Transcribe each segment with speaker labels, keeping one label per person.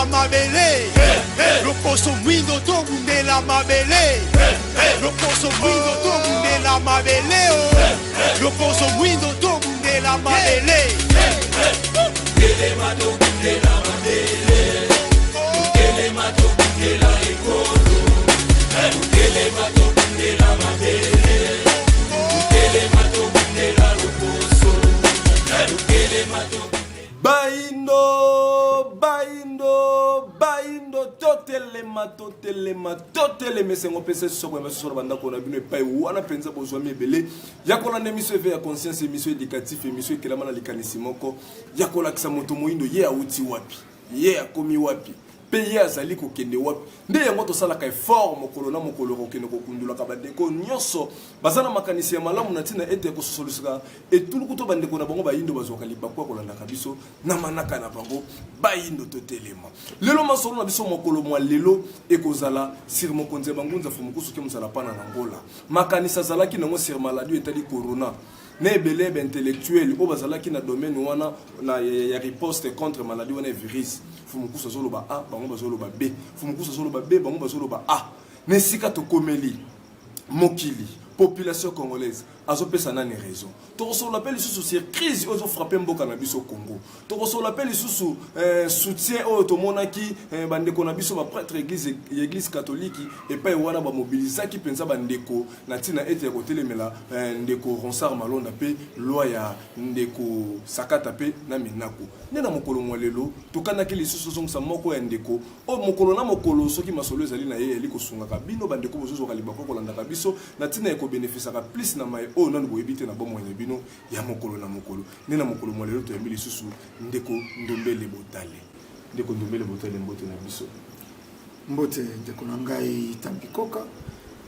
Speaker 1: la mabele. Lokoso mwindo to bunde la mabele. Lokoso mwindo to bunde la mabele. Lokoso mwindo to bunde la mabele.
Speaker 2: Kelema to bunde la mabele. Kelema to bunde la ekolo. Kelema to bunde la mabele. Kelema to bunde la lokoso. Kelema to
Speaker 3: Baindo, baindo, baindo, totelema, sengo pese sobo ya maso banda kona bino epai wana penza bozwa mebele yakola na miso eve ya conscience miso éducatif miso ekelama na likanisi moko yakola kisa moto moindo ye auti wapi ye akomi wapi pe ye azali kokende wapi nde yango tosala ka effort mokolo na mokolo kokende kokundula ka bandeko nyonso bazana makanisi ya malamu na tina ete ko sosolusika etuluku to bandeko na bango bayindo bazoka libakwa kolanda kabiso na manaka na bango bayindo totelema lelo masolo na biso mokolo mwa lelo ekozala sir mokonze bangunza fumukusu ke musala pana na ngola makanisa zalaki nango sir maladie etali corona na ebele intellectuel o bazalaki na domaine wana na ya riposte contre maladie wana virus fumukusu azoloba a bango bazoloba b fumukusu azoloba b bango bazoloba a nesika tokomeli mokili population congolaise azopesa nani raison tokoso l'appelle sous sur crise ozo frapper mboka na biso Congo tokoso l'appelle sous soutien au tomonaki bandeko na biso ba prêtre église catholique et pas wana ba mobiliser ki penza bandeko na tina ete ya kotelemela ndeko Ronsard Malonda pe loi ya ndeko Sakata pe na minako nena mokolo mwalelo tokana ke lisusu zonga moko ya ndeko o mokolo na mokolo soki masolo ezali na ye eliko sunga ka bino bandeko bozo ka libako kolanda ka biso na tina eko bénéficiera plus na mai o non boyebite na bomo ya bino ya mokolo na mokolo nena mokolo mwalelo to ya mili susu ndeko ndombele botale mbote na biso
Speaker 4: mbote ndeko na ngai Tambikoka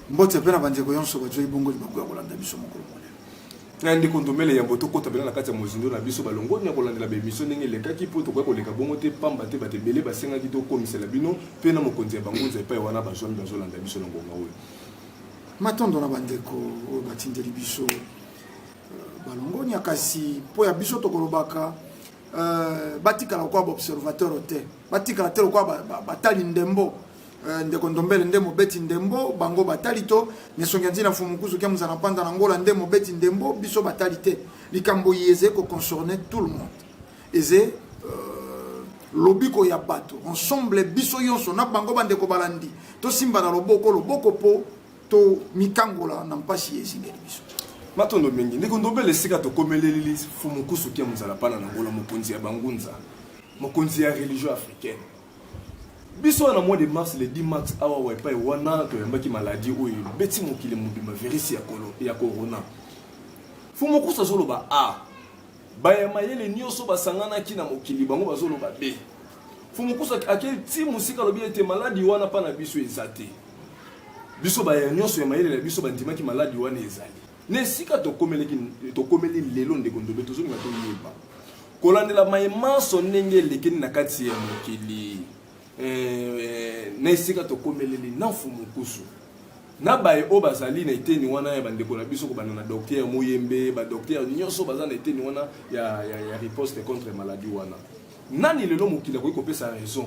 Speaker 4: mbote pena bandeko yonso bajoyi bongo libako ya kolanda biso mokolo mwalelo
Speaker 3: ndeko ndombele ya mboto kota bela na kati ya mozindo na biso balongoni ya kolandela ba émission ndenge lekaki po to kwa koleka bongo te pamba te batebele basenga ki to komisela bino pena mokonzi ya bangunza epai wana bazoni bazolanda biso na ngonga oyo
Speaker 4: matondo na bandeko batindeli biso balongoni akasi po ya biso tokolobaka batikala kwa observateur te batikala te kwa batali ndembo ndeko ndombele ndemo beti ndembo bango batali to nesonga nzina fumukuzu kya muzana panda na ngola ndemo beti ndembo biso batali te likambo yeze ko concerner tout le monde eze lobiko ya bato ensemble biso yonso na bango bandeko balandi to simba na loboko po to mikangola na mpasi ezingeli biso
Speaker 3: matondo mingi ndeko ndombele sika to komeleli fumukusu kya muzala pana na ngola mokonzi ya bangunza mokonzi ya religion africaine biso na mois de mars le 10 mars awa wa epai wana to yambaki maladie oyo beti mokili mobima virus ya corona fumukusu azoloba a bayama yele nyonso basanganaki na mokili bango bazoloba b fumukusu akeli ti musika lobi ete maladie wana pana biso ezate biso baya nyonso ya mayele na biso bandimaki maladie wana ezali nesika tokomeli lelo ndeko ndobe tozongi na toyeba kolandela mayemaso ndenge elekeni na kati ya mokili nesika tokomeleli na fumukusu na baye o bazali na eteni wana ya bandeko na biso kobanda na docteur Moyembe ba docteur nyonso baza na eteni wana ya riposte contre maladie wana nani lelo mokili ko kopesa raison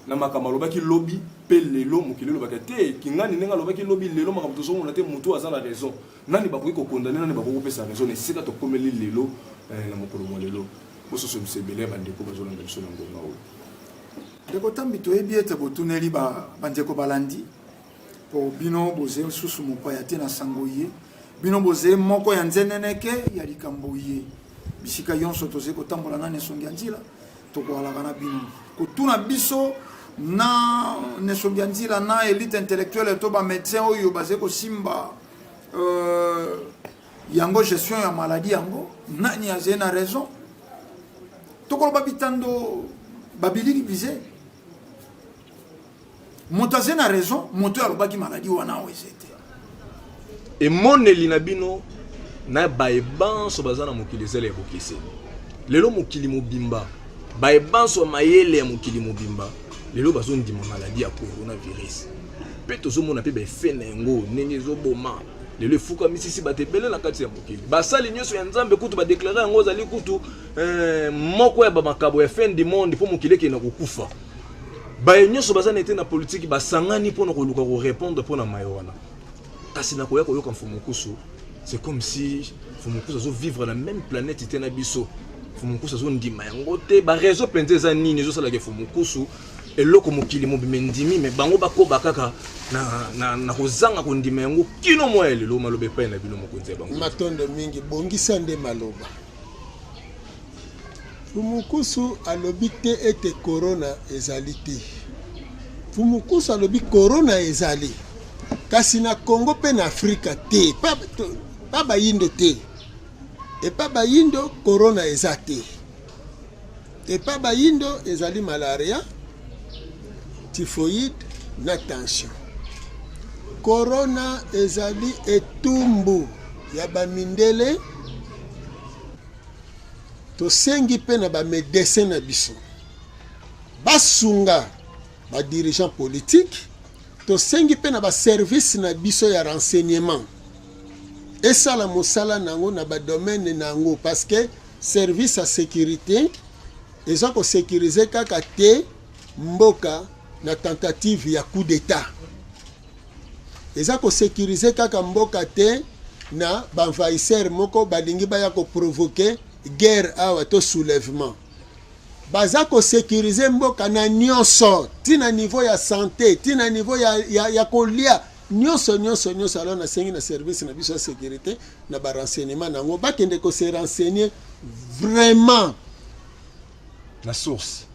Speaker 3: na makama lobaki lobby pe lelo mokili lobaki te kingani nenga lobaki lobby lelo makama tozo na te mutu aza na raison nani bakoki ko condamner nani bakoki kopesa raison esika to komeli lelo na mokolo mo lelo bososo msebele bandeko bazolanda biso na ngonga oyo
Speaker 4: ndeko tambi to ebi ete botuneli bandeko balandi po bino boze susu mopaya te na sangoye bino boze moko ya nzeneneke ya likamboye bisika yonso toze kotambola na nesongi ya nzila tokoalaka na bino kotuna biso na nesongi ya nzila na elite intellectuelle to ba médecin oyo baze kosimba yango gestion ya maladie yango nani aze na raison tokoloba bitando babiliki bize moto aze na raison moto alobaki maladie wana oezete
Speaker 3: emoneli na bino na baebanso baza na mokili ezele ya kokese lelo mokili mobimba baebanso mayele ya mokili mobimba lelo bazondima maladie ya coronavirus pe tozomona pe baefe na yango ndenge ezoboma lelo efuka misisi batebele na kati ya mokili basali nyonso ya nzambe kutu badeklare yango ozali kutu moko ya bamakabo ya fin du monde mpo mokili ekende kokufa baye nyonso baza nete na politique basangani mpona koluka korépondre mpona mayo wana kasi na koya koyoka Mfumukusu c'est comme si Mfumukusu azo vivre na même planète te na biso Mfumukusu azo ndima yango te ba réseau pente za nini ezosalaka Mfumukusu eloko mokili mobime ndimi me bango bakoba kaka na kozanga kondima yango kino mwa elelo maloba epai na bino mokonzi ya bango
Speaker 5: matondo mingi bongisa nde maloba Mfumukusu alobi te ete corona ezali te Mfumukusu alobi corona ezali kasi na Congo pe na Afrika te pa bayindo te epa bayindo corona eza te epa bayindo ezali malaria typhoïde na tension corona ezali etumbu ya bamindele tosengi pe na bamedecin na biso basunga badirigeant politique tosengi pe na baservice na biso ya renseignement esala mosala nango na badomaine nango parce que service ya sécurité eza kosécurize kaka te mboka na tentative ya coup d'état eza kosécurize kaka mboka te na banvahisseur moko balingi baya koprovoke guerre awa to soulèvement baza kosécurize mboka na nyonso tina niveau ya santé tina niveau ya kolia nyonso alors na sengi na service na biso ya sécurité na ba renseignement nango bakende ko se renseigner vraiment
Speaker 3: la source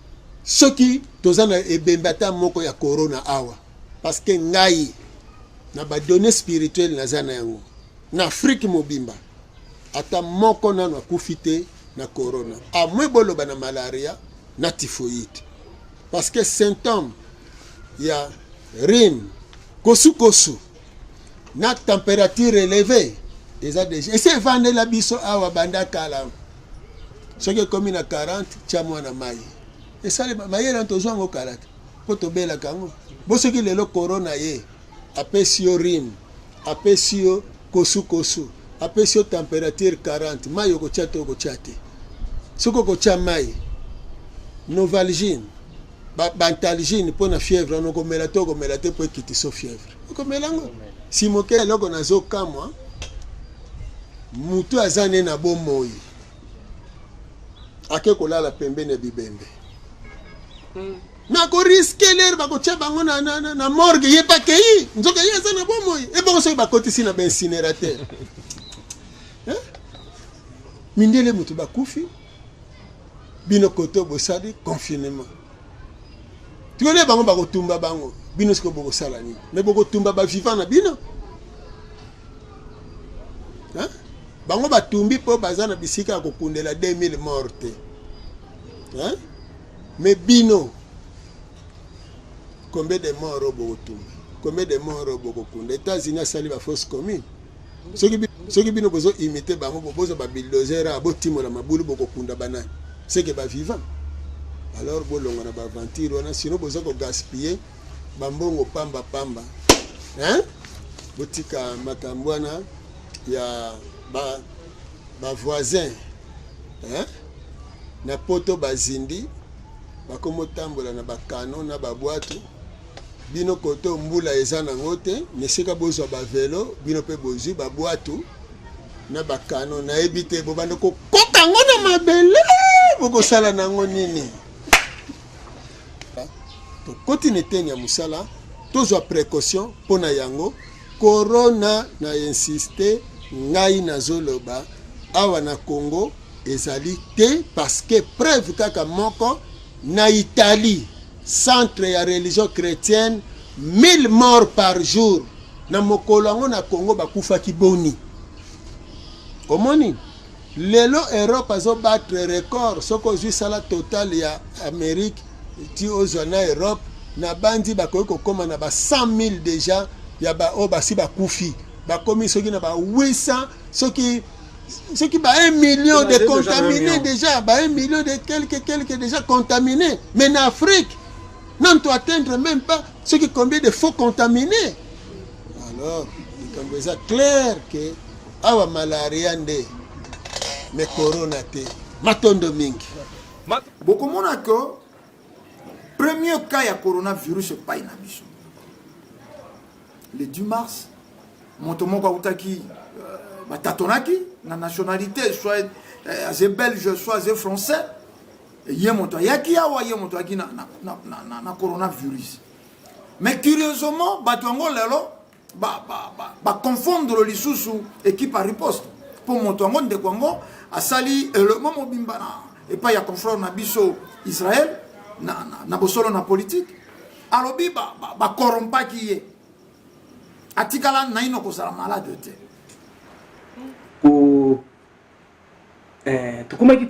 Speaker 5: soki tozana ebembata moko ya corona awa parce que ngai na ba données spirituelles na zana yango na Afrique mobimba ata moko nano akufite na corona amwe boloba na malaria na typhoïde parce que symptômes ya rhume kosu na température élevée eza déjà et c'est vendre la biso awa banda kala soki komi na 40 tia mwana mai esale mayela ntozwango kala po tobela kango bo soki lelo corona ye apesi yo rhume apesi yo kosu apesi yo température 40 mai okotia te okotia te soki okotia mai Novalgine bantalgine pour na fièvre on komela te pour ekiti so fièvre okomelango si moke eloko nazo kamwa mutu azane na bomoi ake kolala pembeni ya bibembe na ko risque l'air ba ko tia bango na morgue ye pa kei nzoka ye azana bomoi e bongo so ba kotisi na ben incinérateur mindele mutu ba kufi bino koto bosali confinement tu connais bango ba kotumba bango bino siko boko sala ni mais boko tumba ba vivant na bino bango ba tumbi po bazana bisika ko kundela 2000 morts mais bino combien de morts boko tumba combien de morts boko kunda États-Unis sali ba fausse commune soki bino bozo imiter bango bozo ba bulldozer abo timola mabulu boko kunda banani c'est que ba vivant alors bolonga na ba aventure wana sinon bozo ko gaspiller bambongo pamba botika makambwana ya ba voisin na poto bazindi bakomo tambola na bakano na babwatu bino koto mbula eza nango te nesika bozwa ba velo bino pe bozwi babwatu na bakano na ebite bobanda ko kota ngo na mabele boko sala nango nini to continue ya musala tozwa précaution pona yango corona na insister ngai nazoloba awa na Congo ezali te parce que preuve kaka moko na Italie centre ya religion chrétienne 1000 morts par jour na mokolo yango na Congo bakufa kiboni omoni lelo Europe azo battre record soko zwi sala total ya Amérique ti ozwa na Europe na bandi bakoki kokoma na ba 100 000 déjà ya ba o basi bakufi bakomi soki na ba 800 soki ba 1 million de contaminés déjà ba 1 million de quelques déjà contaminés mais en Afrique non tu atteindre même pas ce qui combien de faux contaminés alors il est clair que awa malaria nde mais corona te matondo mingi
Speaker 4: bokomona ko premier cas ya coronavirus epai na biso le 10 mars moto moko autaki batatonaki na nationalité soit azé belge soit azé français ye moto ayaki awa ye moto ayaki na coronavirus mais curieusement bato yango lelo confondre lisusu équipe à riposte pour moto yango ndeko yango asali élément mobimba na epai ya confrère na biso Israël na bosolo na politique alobi corrompaki ye atikala naino kozala malade te
Speaker 6: tokomaki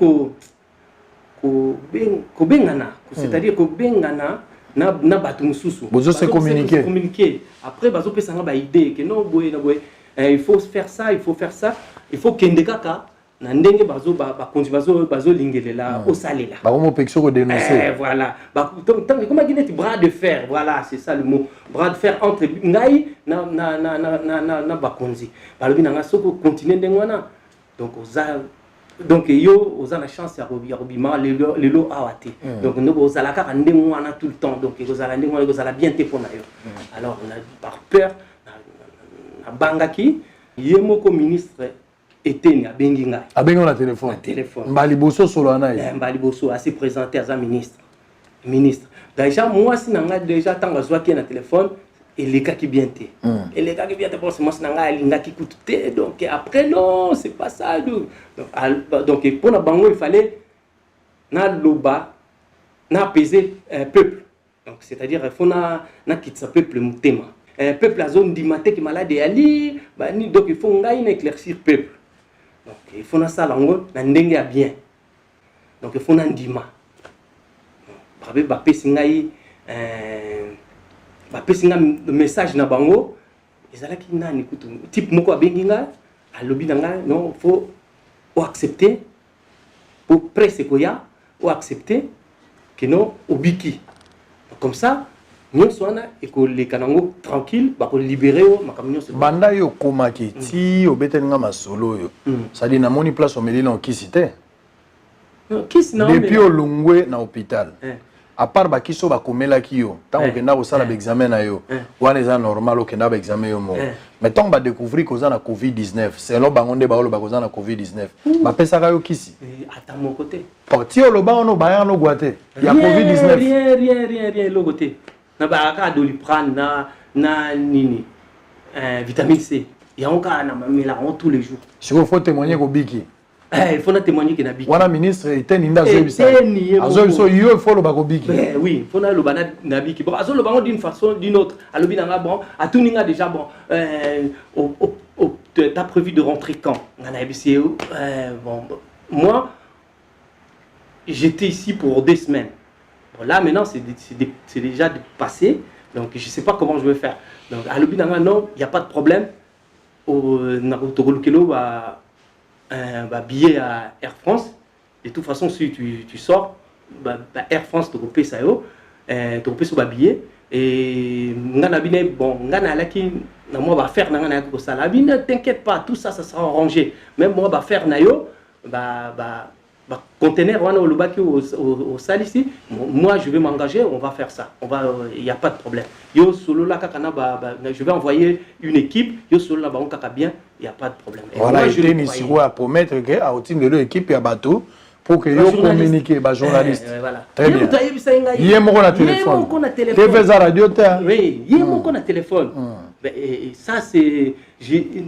Speaker 6: kobengana c'est-à-dire kobengana na bato mosusu
Speaker 7: bozo se communiquer
Speaker 6: après bazopesanga baidée que non boye na boye il faut faire ça il faut kende kaka na ndenge bazolingelela osalela
Speaker 7: bakomopekisa kodénoncer
Speaker 6: voilà donc comment dire bras de fer, voilà c'est ça le mot, bras de fer entre ngai na bakonzi balobi nanga soko continuer ndenge wana donc yo oza na chance ya robima lelo awate donc nous ozala kaka ndenge wana tout le temps donc ozala ndenge wana ozala bien te pona yo alors on a par peur na bangaki yemoko ministre eteni abengi ngai
Speaker 7: abengi na téléphone mbali boso solo na ye
Speaker 6: mbali boso assez présenté as un ministre déjà moi si nanga déjà tanga zwaki na téléphone elekaki bien te elekaki bien te parce que moi si nanga alingaki kutu donc après non c'est pas ça donc pour na bango il fallait na loba na apaiser peuple donc c'est-à-dire il faut na kitsa peuple mutema peuple a zone dimate qui malade ali donc il faut ngai na éclaircir peuple. Donc il faut na ça lango na ndenge ya bien. Donc il faut na ndima. Babe ba pesingai message na bango ezalaki nani kutu type moko abengi nga alobi nanga non faut accepter pour presse koya ou accepter que non obiki. Comme ça nyonso wana ekoleka nango tranquille bakolibere yo makambo nyonso
Speaker 7: banda yo komaki ti obetelinga masolo yo sadi na moni place omeli na okisi te depuis olongwe na hôpital à part bakiso bakomelaki yo ntango okenda kosala baexamen na yo wana eza normal okenda baexamen yo moko mais ntango badécouvrir koza na covid-19 selon bango nde baoloba koza na covid-19 bapesaka yo kisi
Speaker 6: ata moko te
Speaker 7: ti oloba wana obaya nogwa te ya covid-19
Speaker 6: rien eloko te na ba Doliprane na nini vitamine C yango ka na mamela tous les jours
Speaker 7: siko faut témoigner ko biki
Speaker 6: il faut na témoigner que na biki
Speaker 7: wana ministre eteni nda azo so yo faut lo ba ko biki
Speaker 6: oui faut na lo bana na biki bon azo lo bango d'une façon d'une autre alobi nanga bon atuninga déjà bon t'as prévu de rentrer quand na ebisi bon moi j'étais ici pour 2 semaines. Là maintenant c'est déjà passé, donc je ne sais pas comment je vais faire. Donc à l'obinanga non, il n'y a pas de problème. Au Naruto va billet à Air France. De toute façon si tu sors, Air France te coupe ça yo, te coupe sur billet et ngana bine bon ngana laki na moi va faire ngana ko sala bine t'inquiète pas, tout ça sera arrangé. Même moi va faire na yo conteneur au sal ici, moi je vais m'engager, on va faire ça, il n'y a pas de problème. Yo solo la kakana je vais envoyer une équipe, yo solo la ba kaka bien, il n'y a pas de problème. Et
Speaker 7: voilà, moi, je vais promettre que à outil de l'équipe ya bateau pour que yo communiquer ba journaliste.
Speaker 6: Voilà.
Speaker 7: Très bien. Yé moko na téléphone. TV za radio ta.
Speaker 6: Oui, yé moko na téléphone. Et ça c'est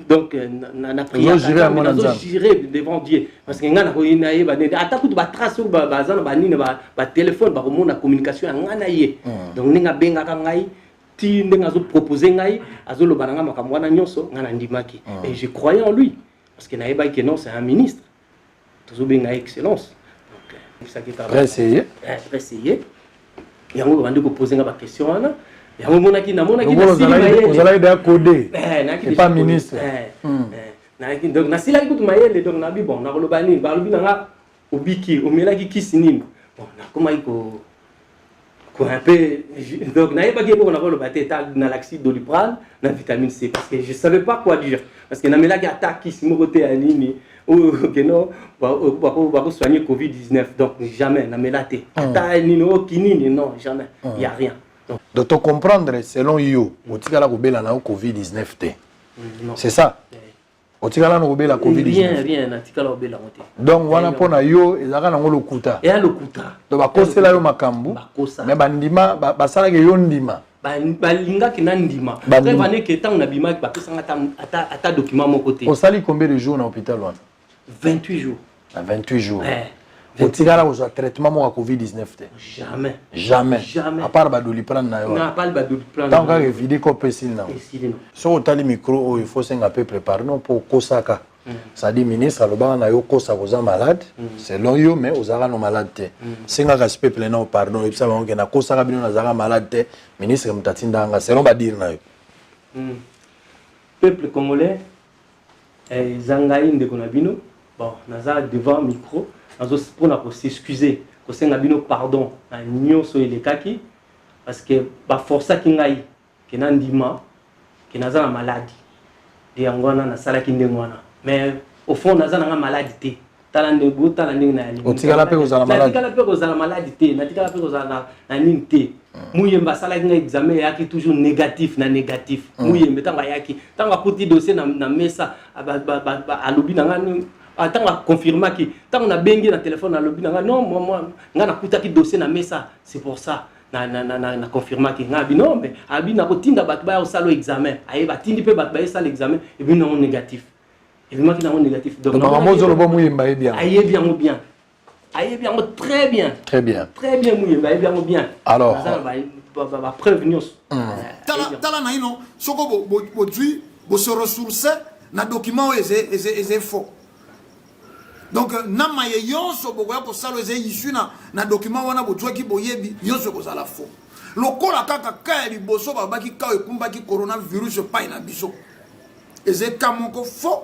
Speaker 6: donc na prière j'irai devant Dieu parce que ngana ko inaye ba ata kutu ba trace ba zana ba nini ba téléphone ba komona communication ngana ye donc ninga benga ka ngai ti ndinga zo proposer ngai azolo bananga makambo wana nyonso ngana ndimaki et je croyais en lui parce que na yeba que non c'est un ministre toujours benga excellence donc ça qui est
Speaker 7: essayer
Speaker 6: yango bandi ko poser nga ba question wana yango monaki na monaki
Speaker 7: na sili vous allez être codé et pas ministre
Speaker 6: donc na sila kutu mayele donc na bi bon na koloba nini ba lobi nga obiki omelaki kisi nini bon na koma iko un peu donc n'avait pas gagné on a le battu dans l'acide Doliprane dans vitamine C parce que je savais pas quoi dire parce que na mela qui attaque qui me côté à nini ou que non va soigner Covid-19 donc jamais na mela té ata nino kinini non jamais il y a rien
Speaker 7: donc to comprendre selon you otikala ko bela na Covid-19 té c'est ça otikala no bela Covid-19
Speaker 6: rien na tikala obela moté
Speaker 7: donc wana pona yo ezaka na ngolo kuta
Speaker 6: et le kuta
Speaker 7: donc bakosela yo makambu mais bandima basala ke yo ndima
Speaker 6: balinga ki na ndima prévane que tant na bima ki bakosanga ata document mon côté
Speaker 7: osali combien de jours na hôpital wana
Speaker 6: 28 jours
Speaker 7: à 28 jours otikala ko traitement mo Covid-19 té jamais à part Doliprane na yo
Speaker 6: na pas Doliprane
Speaker 7: tant que vidéo ko pesil na so otali micro il faut senga peu préparer non pour kosaka ça dit ministre alobanga na yo kosa koza malade selon yo mais ozaka no malade té senga ka peuple na pardon et ça bango na kosaka bino na zaka malade té ministre mtatindanga selon ba dire na yo
Speaker 6: peuple congolais zangai ndeko na bino bon naza devant micro pour s'excuser pour senga pardon na nyonso elekaki parce que ba força ki ngai ke na ndima ke naza na maladie de ngwana na sala ki ndengwana mais au fond naza na maladie té tala ndego tala ndenge na ali
Speaker 7: otikala pe kozala maladie
Speaker 6: natikala pe kozala maladie té natikala pe kozala na nini té muyemba sala ki ngai examen yaki toujours négatif muyemba tanga yaki tanga kuti dossier na mesa alobi na ngani tant à confirmer que tant on a bengi na téléphone na lobby na non moi ngana kuta ki dossier na mesa c'est pour ça na confirmer que ngabi non mais abi na kotinda bat ba osalo examen aye batindi pe bat ba osalo examen et puis non négatif et puis moi qui non négatif
Speaker 7: donc maman zo lobo muyemba bien
Speaker 6: aye bien très bien muyemba bien
Speaker 7: alors
Speaker 6: va prévenir
Speaker 4: tala na ino soko bo dui bo se ressourcer na document eze faux. Donc na maye yonso bokoya ko salo eze issu na document wana botwa ki boyebi yonso ko sala faux. Lokola kaka ka liboso babaki ka ekumbaki coronavirus pa ina biso. Eze kamoko faux.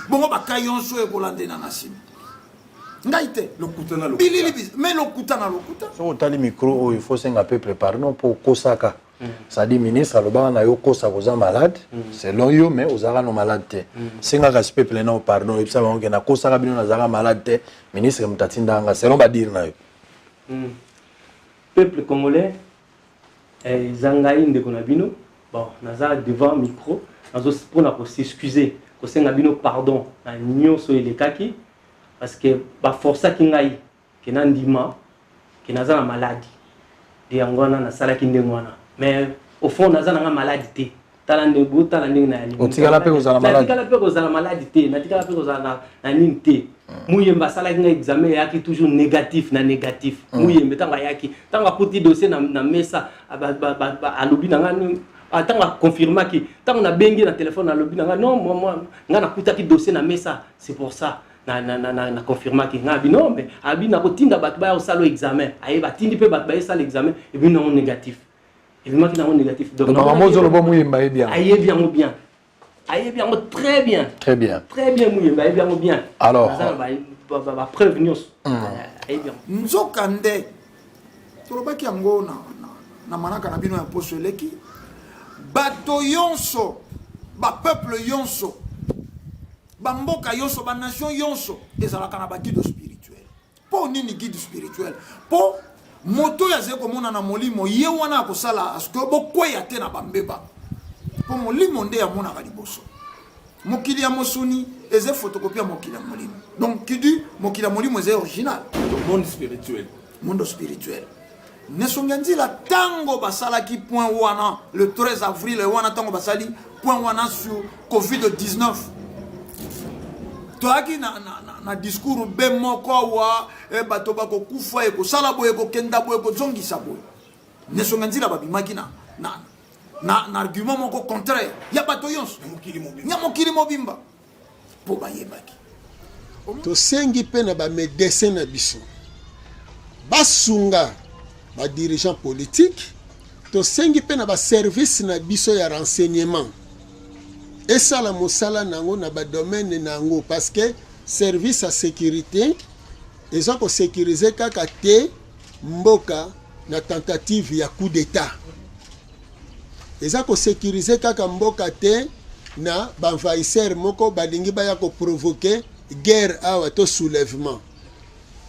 Speaker 4: Bongo baka yonso ekolande na nasimi. Ngaite
Speaker 3: lokutana
Speaker 4: bilili mais lokutana
Speaker 7: so otali micro il faut senga peu préparer non pour kosaka ça dit ministre alobanga na yo kosa koza malade selon yo mais ozaka no malade té senga ka peuple na pardon et ça bango na kosaka bino na zaka malade té ministre mtatindanga selon ba dire na yo
Speaker 6: peuple congolais zangai ndeko na bino bon naza devant micro nazo pour s'excuser ko senga bino pardon na nyonso elekaki parce que ba força ki ngai ke na ndima ke naza na maladie de ngwana na sala ki ndengwana mais au fond naza na maladie té tala ndego tala ndenge na ali
Speaker 7: otikala pe kozala malade
Speaker 6: natikala pe kozala maladie té natikala pe kozala na nini té muyemba sala ki ngai examen yaki toujours négatif muyemba tanga yaki tanga kuti dossier na mesa alobi na ngani tanga confirmer ki tanga na bengi na téléphone na lobi na ngani non moi ngana kutaki dossier na mesa c'est pour ça na confirmer que ngabi non mais abi na kotinda bat ba osalo examen aye batindi pe bat ba sala examen et puis non négatif et puis moi qui non négatif donc
Speaker 7: maman zo lobo muyemba bien
Speaker 6: aye bien très bien muyemba bien
Speaker 7: alors
Speaker 6: va prévenir aye bien
Speaker 4: nzokande tolobaki yango na manaka na bino ya poso eleki bato yonso ba peuple yonso bamboka yonso ba nation yonso ezalaka na ba guide spirituel po nini guide spirituel po moto ya zeko mona na molimo ye wana akosala asko bokweya te na bambeba po molimo nde ya mona ka liboso mokili ya mosuni eze photocopie mokili ya molimo donc qui dit mokili ya molimo eze original monde spirituel nesonganzi la tango basalaki point wana le 13 avril wana tango basali point wana sur Covid-19 toaki na discours be moko wa bato bako kufa eko sala boye ko kenda boye ko zongisa boye nesonga nzila babimaki na argument moko contraire ya bato yonso nya mokili mobimba po bayebaki
Speaker 5: tosengi pe na ba médecin na biso basunga ba dirigeant politique tosengi pe na ba service na biso ya renseignement et ça la mosala nango na ba domaine nango parce que service à sécurité ils ont sécurisé kaka te mboka na tentative ya coup d'état eza ko sécuriser kaka mboka te na banvahisseur moko balingi baya ko provoquer guerre awa to soulèvement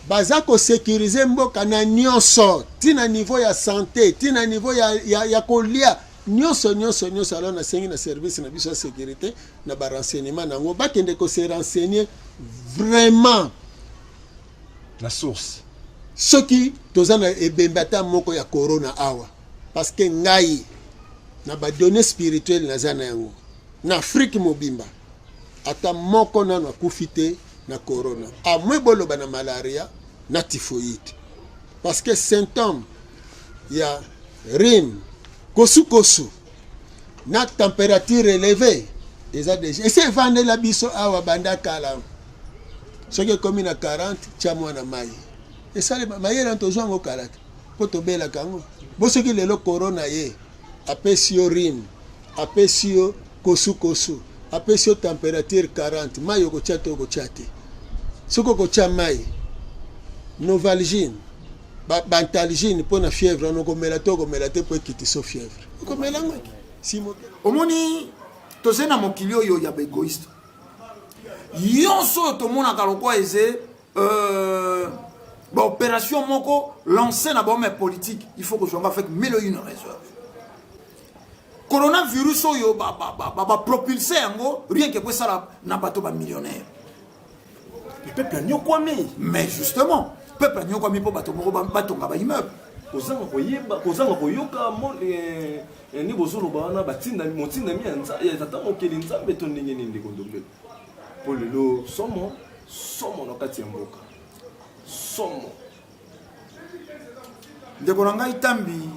Speaker 5: baza ko sécuriser mboka na nyonso tina niveau ya santé tina niveau ya kolia nyonso alors na sengi na service na biso ya sécurité na ba renseignement nango bakende ko se renseigner vraiment
Speaker 3: la source
Speaker 5: soki tozana ebembata moko ya corona awa parce que ngai na ba données spirituelles na zana yango na Afrique mobimba ata moko na kufite na corona amwe boloba na malaria na typhoïde parce que symptômes ya rhume kosu na température élevée eza déjà et c'est vendre la biso awa banda kala soki komi na 40 tia mwana mai et ça mayele ntozwa ngo kalata po tobela kango bo soki lelo corona ye apesi yo rhume apesi yo kosu apesi yo température 40 mai okotia te okotia te soki okotia mai novalgine bantalgine pour na fièvre on komela te pour ekiti so fièvre komela ngo simo
Speaker 4: omoni tozena mokili oyo ya ba égoïste yonso tomona kaloko eze ba opération moko lancée na bombe politique il faut que je avec 1001 réserve coronavirus oyo ba propulser yango rien que pour ça na bato ba millionnaire
Speaker 3: le peuple nyokwami
Speaker 4: mais justement peuple nyokwami po bato moko batonga ba immeuble
Speaker 3: kozanga koyoka ni bozolo bana batinda motinda mianza ya tata mokeli nzambe to ndenge nini ndikondobela po lelo somo na kati ya mboka somo
Speaker 4: ndeko na ngai tambi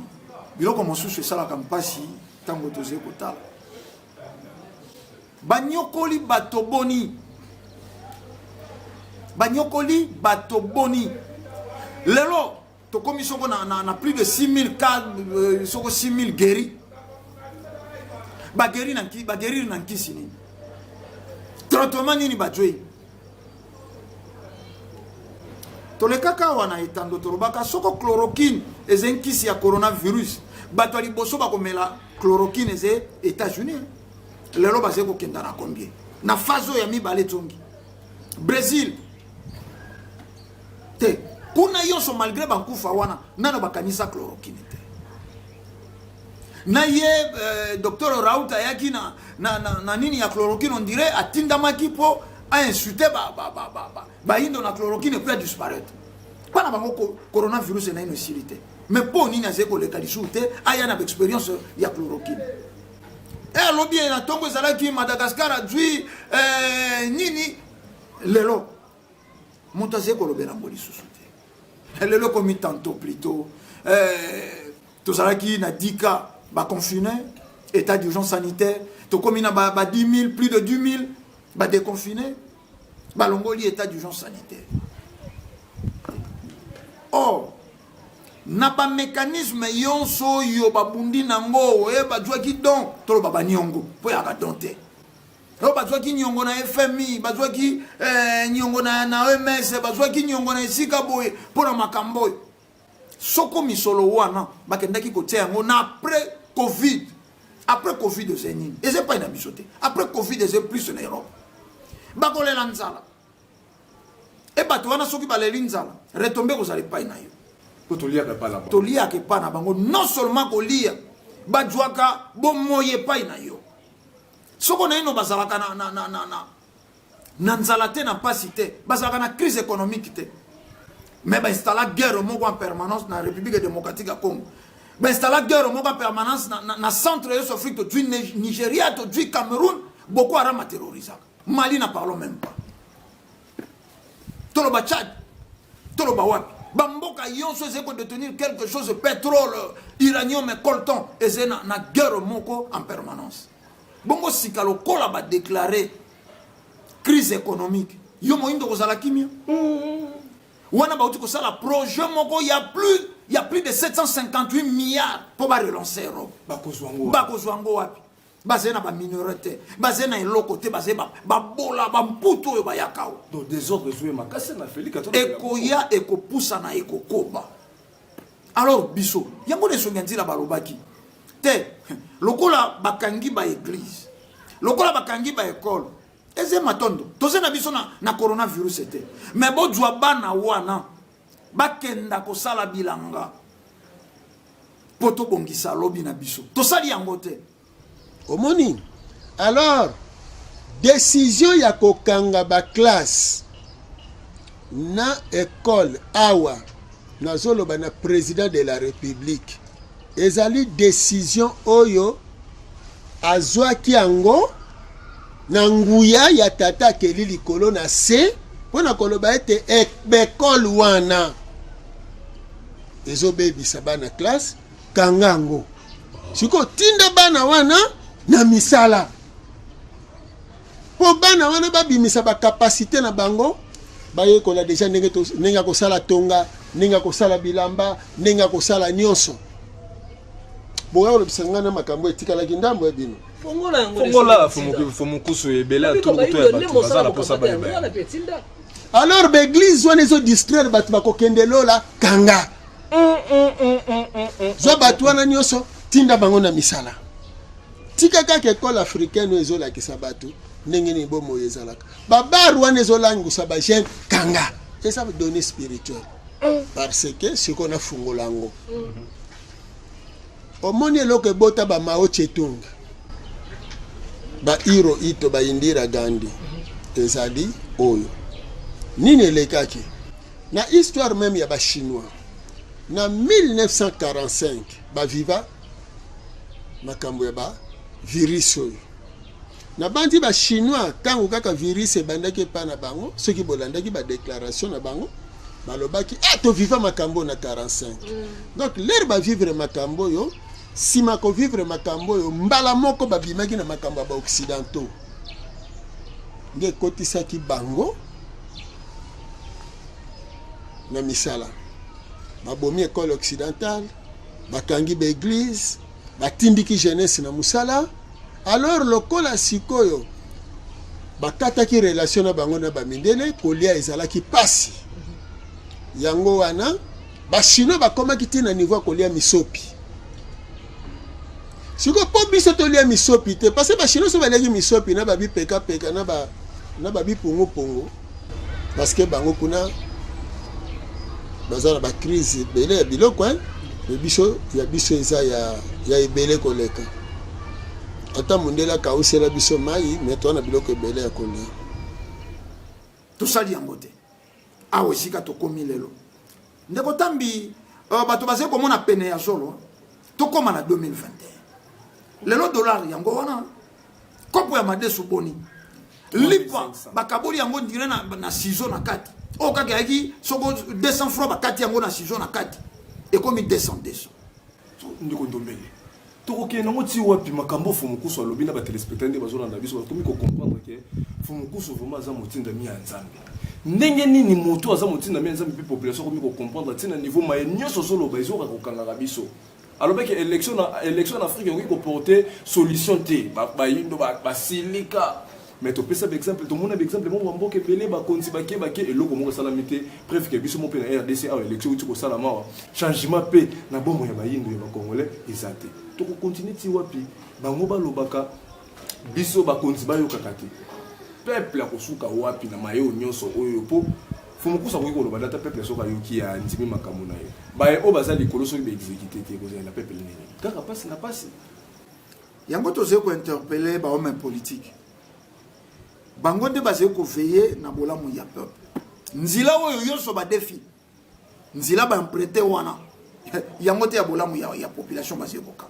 Speaker 4: biloko mosusu esalaka mpasi ntango toze kotala banyokoli bato boni lelo tokomi soko na plus de 6000 cas soko 6000 guéris bageri na nkisi nini traitement nini bajoi tolekaka wana etando tolobaka soko chloroquine eze nkisi ya coronavirus bato liboso bakomela chloroquine eze États-Unis lelo baze kokenda na combien na fazo ya mibale tongi Brésil te kuna yonso malgré bankufa wana nano bakanisa chloroquine te na ye docteur Raoult ayaki na nini ya chloroquine on dirait atindamaki po a insulté ba indo na chloroquine peut disparaître pas na bango coronavirus na une utilité mais pour nini azeko le kalisute aya na expérience ya chloroquine et lobi na tongo zalaki Madagascar adui nini lelo moto azeko lobela ngoli susute lelo comme tantôt plutôt tozalaki na 10 cas ba confiné état d'urgence sanitaire to comme na ba 10 000 plus de 10 000 ba déconfiné ba longoli état d'urgence sanitaire or na ba mécanisme yonso yo babundi nango e ba jwaki don to ba nyongo po ya ka donte to ba jwaki nyongo na FMI ba jwaki nyongo na OMS ba jwaki nyongo na esika boy pour na makambo soko misolo wana ba kendaki kotia yango na après covid de zenine et c'est pas une abisoté après covid c'est plus en Europe ba kolela nzala e bato wana soki baleli nzala retomber ko zali pa na yo tolia ke pa na bango non seulement kolia bajwaka bomoye pa na yo soko na ino bazalaka na nzala te na pasi te bazalaka na crise économique te mais ba installa guerre moko en permanence na République démocratique ya Congo ba installa guerre moko en permanence na centre de Afrique to du Nigeria to du Cameroun Boko Haram a terrorisé Mali n'en parlons même pas Toloba Tchad Toloba Wapi Bamboka yonso zeko détenir quelque chose de pétrole, uranium et coltan et c'est na guerre moko en permanence. Bongo sikalo kola ba déclarer crise économique. Yo mo indo kozala kimia. Wana ba uti ko sala projet moko il y a plus de 758 milliards pour ba relancer Europe. Bakozwango wapi. Basé na ba minorité, basé na eloko te, basé ba bola ba mputo yo ba yakao.
Speaker 3: Donc désordre joué makase na Félix
Speaker 4: Ekoya eko poussa na eko koba. Alors biso yango les songanzila balobaki te lokola bakangi ba église lokola bakangi ba école eze matondo toze na biso na coronavirus était mais bo jwa bana wana bakenda ko sala bilanga poto bongisa lobi na biso tosali yango te
Speaker 5: omoni. Alors décision ya kokanga ba classe na école awa nazoloba na président de la république ezali décision oyo azwaki yango na nguya ya tata keli likolo na se pona koloba ete ekole wana ezobebisa bana classe kangango siko tinda bana wana na misala po bana wana babimisa ba capacité na bango baye kola déjà nenga kosala tonga nenga kosala bilamba nenga kosala nyonso boya olobisanga na makambo etikala ndambo ebino
Speaker 3: fongola fomukusu ebele atukuto ya bato bazala posa ba.
Speaker 5: Alors l'église wana ezo distraire bato bakokende lola kanga zo bato wana nyonso tinda bango na misala tika kaka école africaine ezolakisa bato ndenge ni bomo ezalaka babaru wana ezolangusa bagene kanga et ça veut donner spirituel parce que ce qu'on a fungolango omoni eloko ebota ba Mao Tse-tung ba Hiro Ito ba Indira Gandhi ezali oyo nini elekaki na histoire même ya ba chinois na 1945 ba viva makambo ya ba virus oyo na bandi ba chinois tango kaka virus ebandaki pa na bango soki bolandaki ba déclaration na bango balobaki to viva makambo na 45 donc l'air ba vivre makambo yo sima ko vivre makambo yo mbala moko babimaki na makambo ba occidentaux nge kotisaki bango na misala babomi école occidentale bakangi ba église batindiki jeunesse na musala. Alors lokola sikoyo bakataki relation na bango na bamindele kolia ezalaki pasi yango wana bachino bakomaki tina niveau kolia misopi siko po biso tolia misopi te parce que bachino so baleki misopi na babi peka peka na babi pongo pongo parce que bango kuna bazala ba crise bele ya biloko biso ya biso eza ya ebele koleka ata mundela kausela biso mai metona biloko ebele ya kolia
Speaker 4: tosali yango te awo sika tokomi lelo ndeko tambi bato bazali komona pene ya zolo tokoma na 2021 lelo dollar yango wana kopo ya madesu boni lipa bakaboli yango ndire na ciseau na kati o kaka yaki soko 200 francs bakati yango na ciseau na kati ekomi 200
Speaker 3: ndiko ndombele tokokende nango ti wapi makambo Fumukusu alobi na batelespectateur nde bazolanda biso bakomi kocomprendre ke Fumukusu vraiment aza motindami ya nzambe ndenge nini moto aza motindami ya nzambe mpe population komi kocomprendre ntina niveau maye nyonso ozoloba ezokaka kokangaka biso alobaki élection en Afrique yango koporte solution te bayindo basilika mais topesa exemple tomona exemple mo mboka ebele bakonzi bake eloko moko esalami te preuve ke biso mo mpe na RDC awa élection uti kosala mawa changement mpe na bombo ya bayindo ya bakongolais eza te tokokontinue ti wapi bango balobaka biso bakonzi bayokaka te peuple akosuka wapi na mayo nyonso oyo po Fumukusu akoki koloba data peuple soka yoki ya ndimi makambo na ye baye o baza likolo soki baexécuté te kozala na peuple nini kaka pasi na pasi
Speaker 4: yango tozali kointerpele bahome politique bango nde bazali koveille na bolamu ya peuple nzila oyo nyonso badefi nzila baimprete wana yango te ya bolamu ya population bazali koka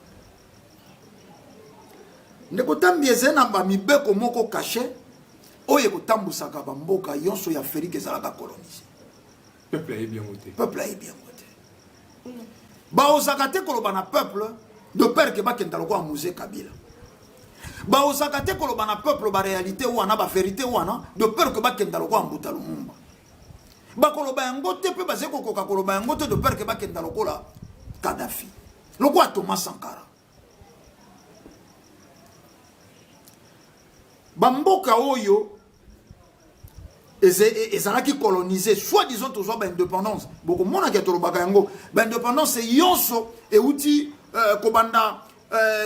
Speaker 4: ndeko tambi ezali na bamibeko moko caché oyo ekotambusaka bamboka nyonso ya Afrique ezalaka colonise
Speaker 3: peuple ayebi yango te
Speaker 4: baozaka te koloba na peuple de peur ke bakenda lokola Moïse Kabila baozaka te koloba na peuple baréalité wana bavérité wana de peur ke bakenda lokola Mbuta Lumumba bakoloba yango te mpe bazali kokoka koloba yango te de peur ke bakenda lokola Kadhafi lokola Thomas Sankara bamboka oyo ezalaki colonisé soi-disant tozwa baindépendance bokomonaki tolobaka yango baindépendance yonso euti kobanda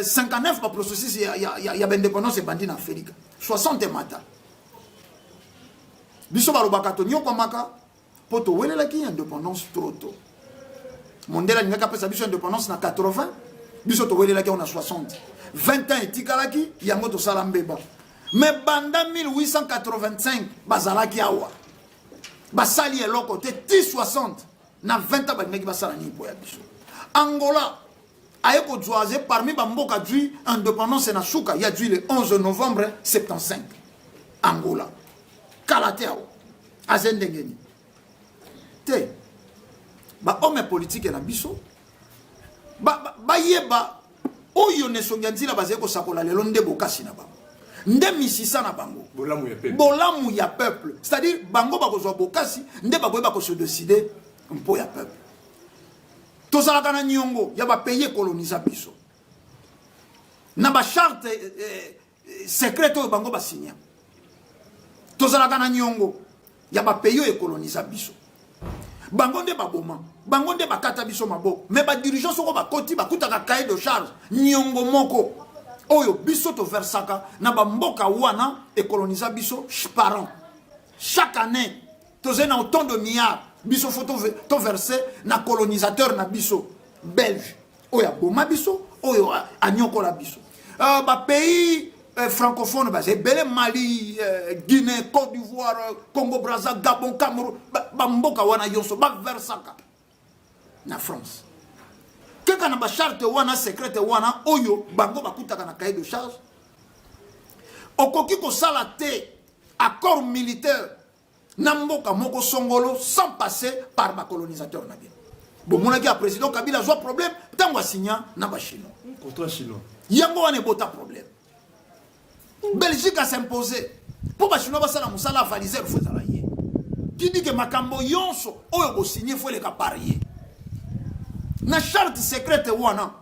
Speaker 4: 59 baprocessus ya baindépendance ebandi na afrika 60 mata biso balobaka tonyokwamaka mpo towelelaki indépendance trop tôt mondele alingaki apesa biso indépendance na 80 biso towelelaki yango na 60 20 ans etikalaki yango tosala mbeba mais banda 1885 bazalaki awa basali eloko te ti 60 na 20 ans balingaki basala nini mpo ya biso Angola aye kozwaze parmi bamboka dwi indépendance na suka ya dwi le 11 novembre 75 Angola kala te awa aze ndenge nini te bahomme politique na biso bayeba oyo nesongi ya nzela bazali kosakola lelo nde bokasi na bango nde misisa na bango bolamu ya peuple c'est-à-dire bango bakozwa bokasi nde bakoyeba kose décider mpo ya peuple tozalaka na niongo ya bapays colonisa biso na bacharte secrète oyo bango basinya tozalaka na niongo ya bapays oyo ekolonisa biso bango nde baboma bango nde bakata biso maboko mais badirigeant soko bakoti bakutaka cahier de charge niongo moko oyo biso toversaka na bamboka wana ekolonisa biso par an chaque année tozali na autant de milliards biso fo toverse na colonisateur na biso belge oyo aboma biso oyo anyokola biso bapays francophone base ebele Mali Guinée Côte d'Ivoire Congo Brazza Gabon Cameroun bamboka wana yonso baversaka na France keka na bacharte wana secrète wana oyo bango bakutaka na cahier de charge okoki kosala te accord militaire na mboka moko songolo sans passer par bacolonisateur na bien bomonaki ya président Kabila zwa problème ntango asigna na bachino
Speaker 3: contrat chinois
Speaker 4: yango wana ebota problème Belgique a s'imposé pour bachino basala musala avaliser faut ezala ye qui dit que makambo yonso oyo kosigné faut les parier na charte secrète wana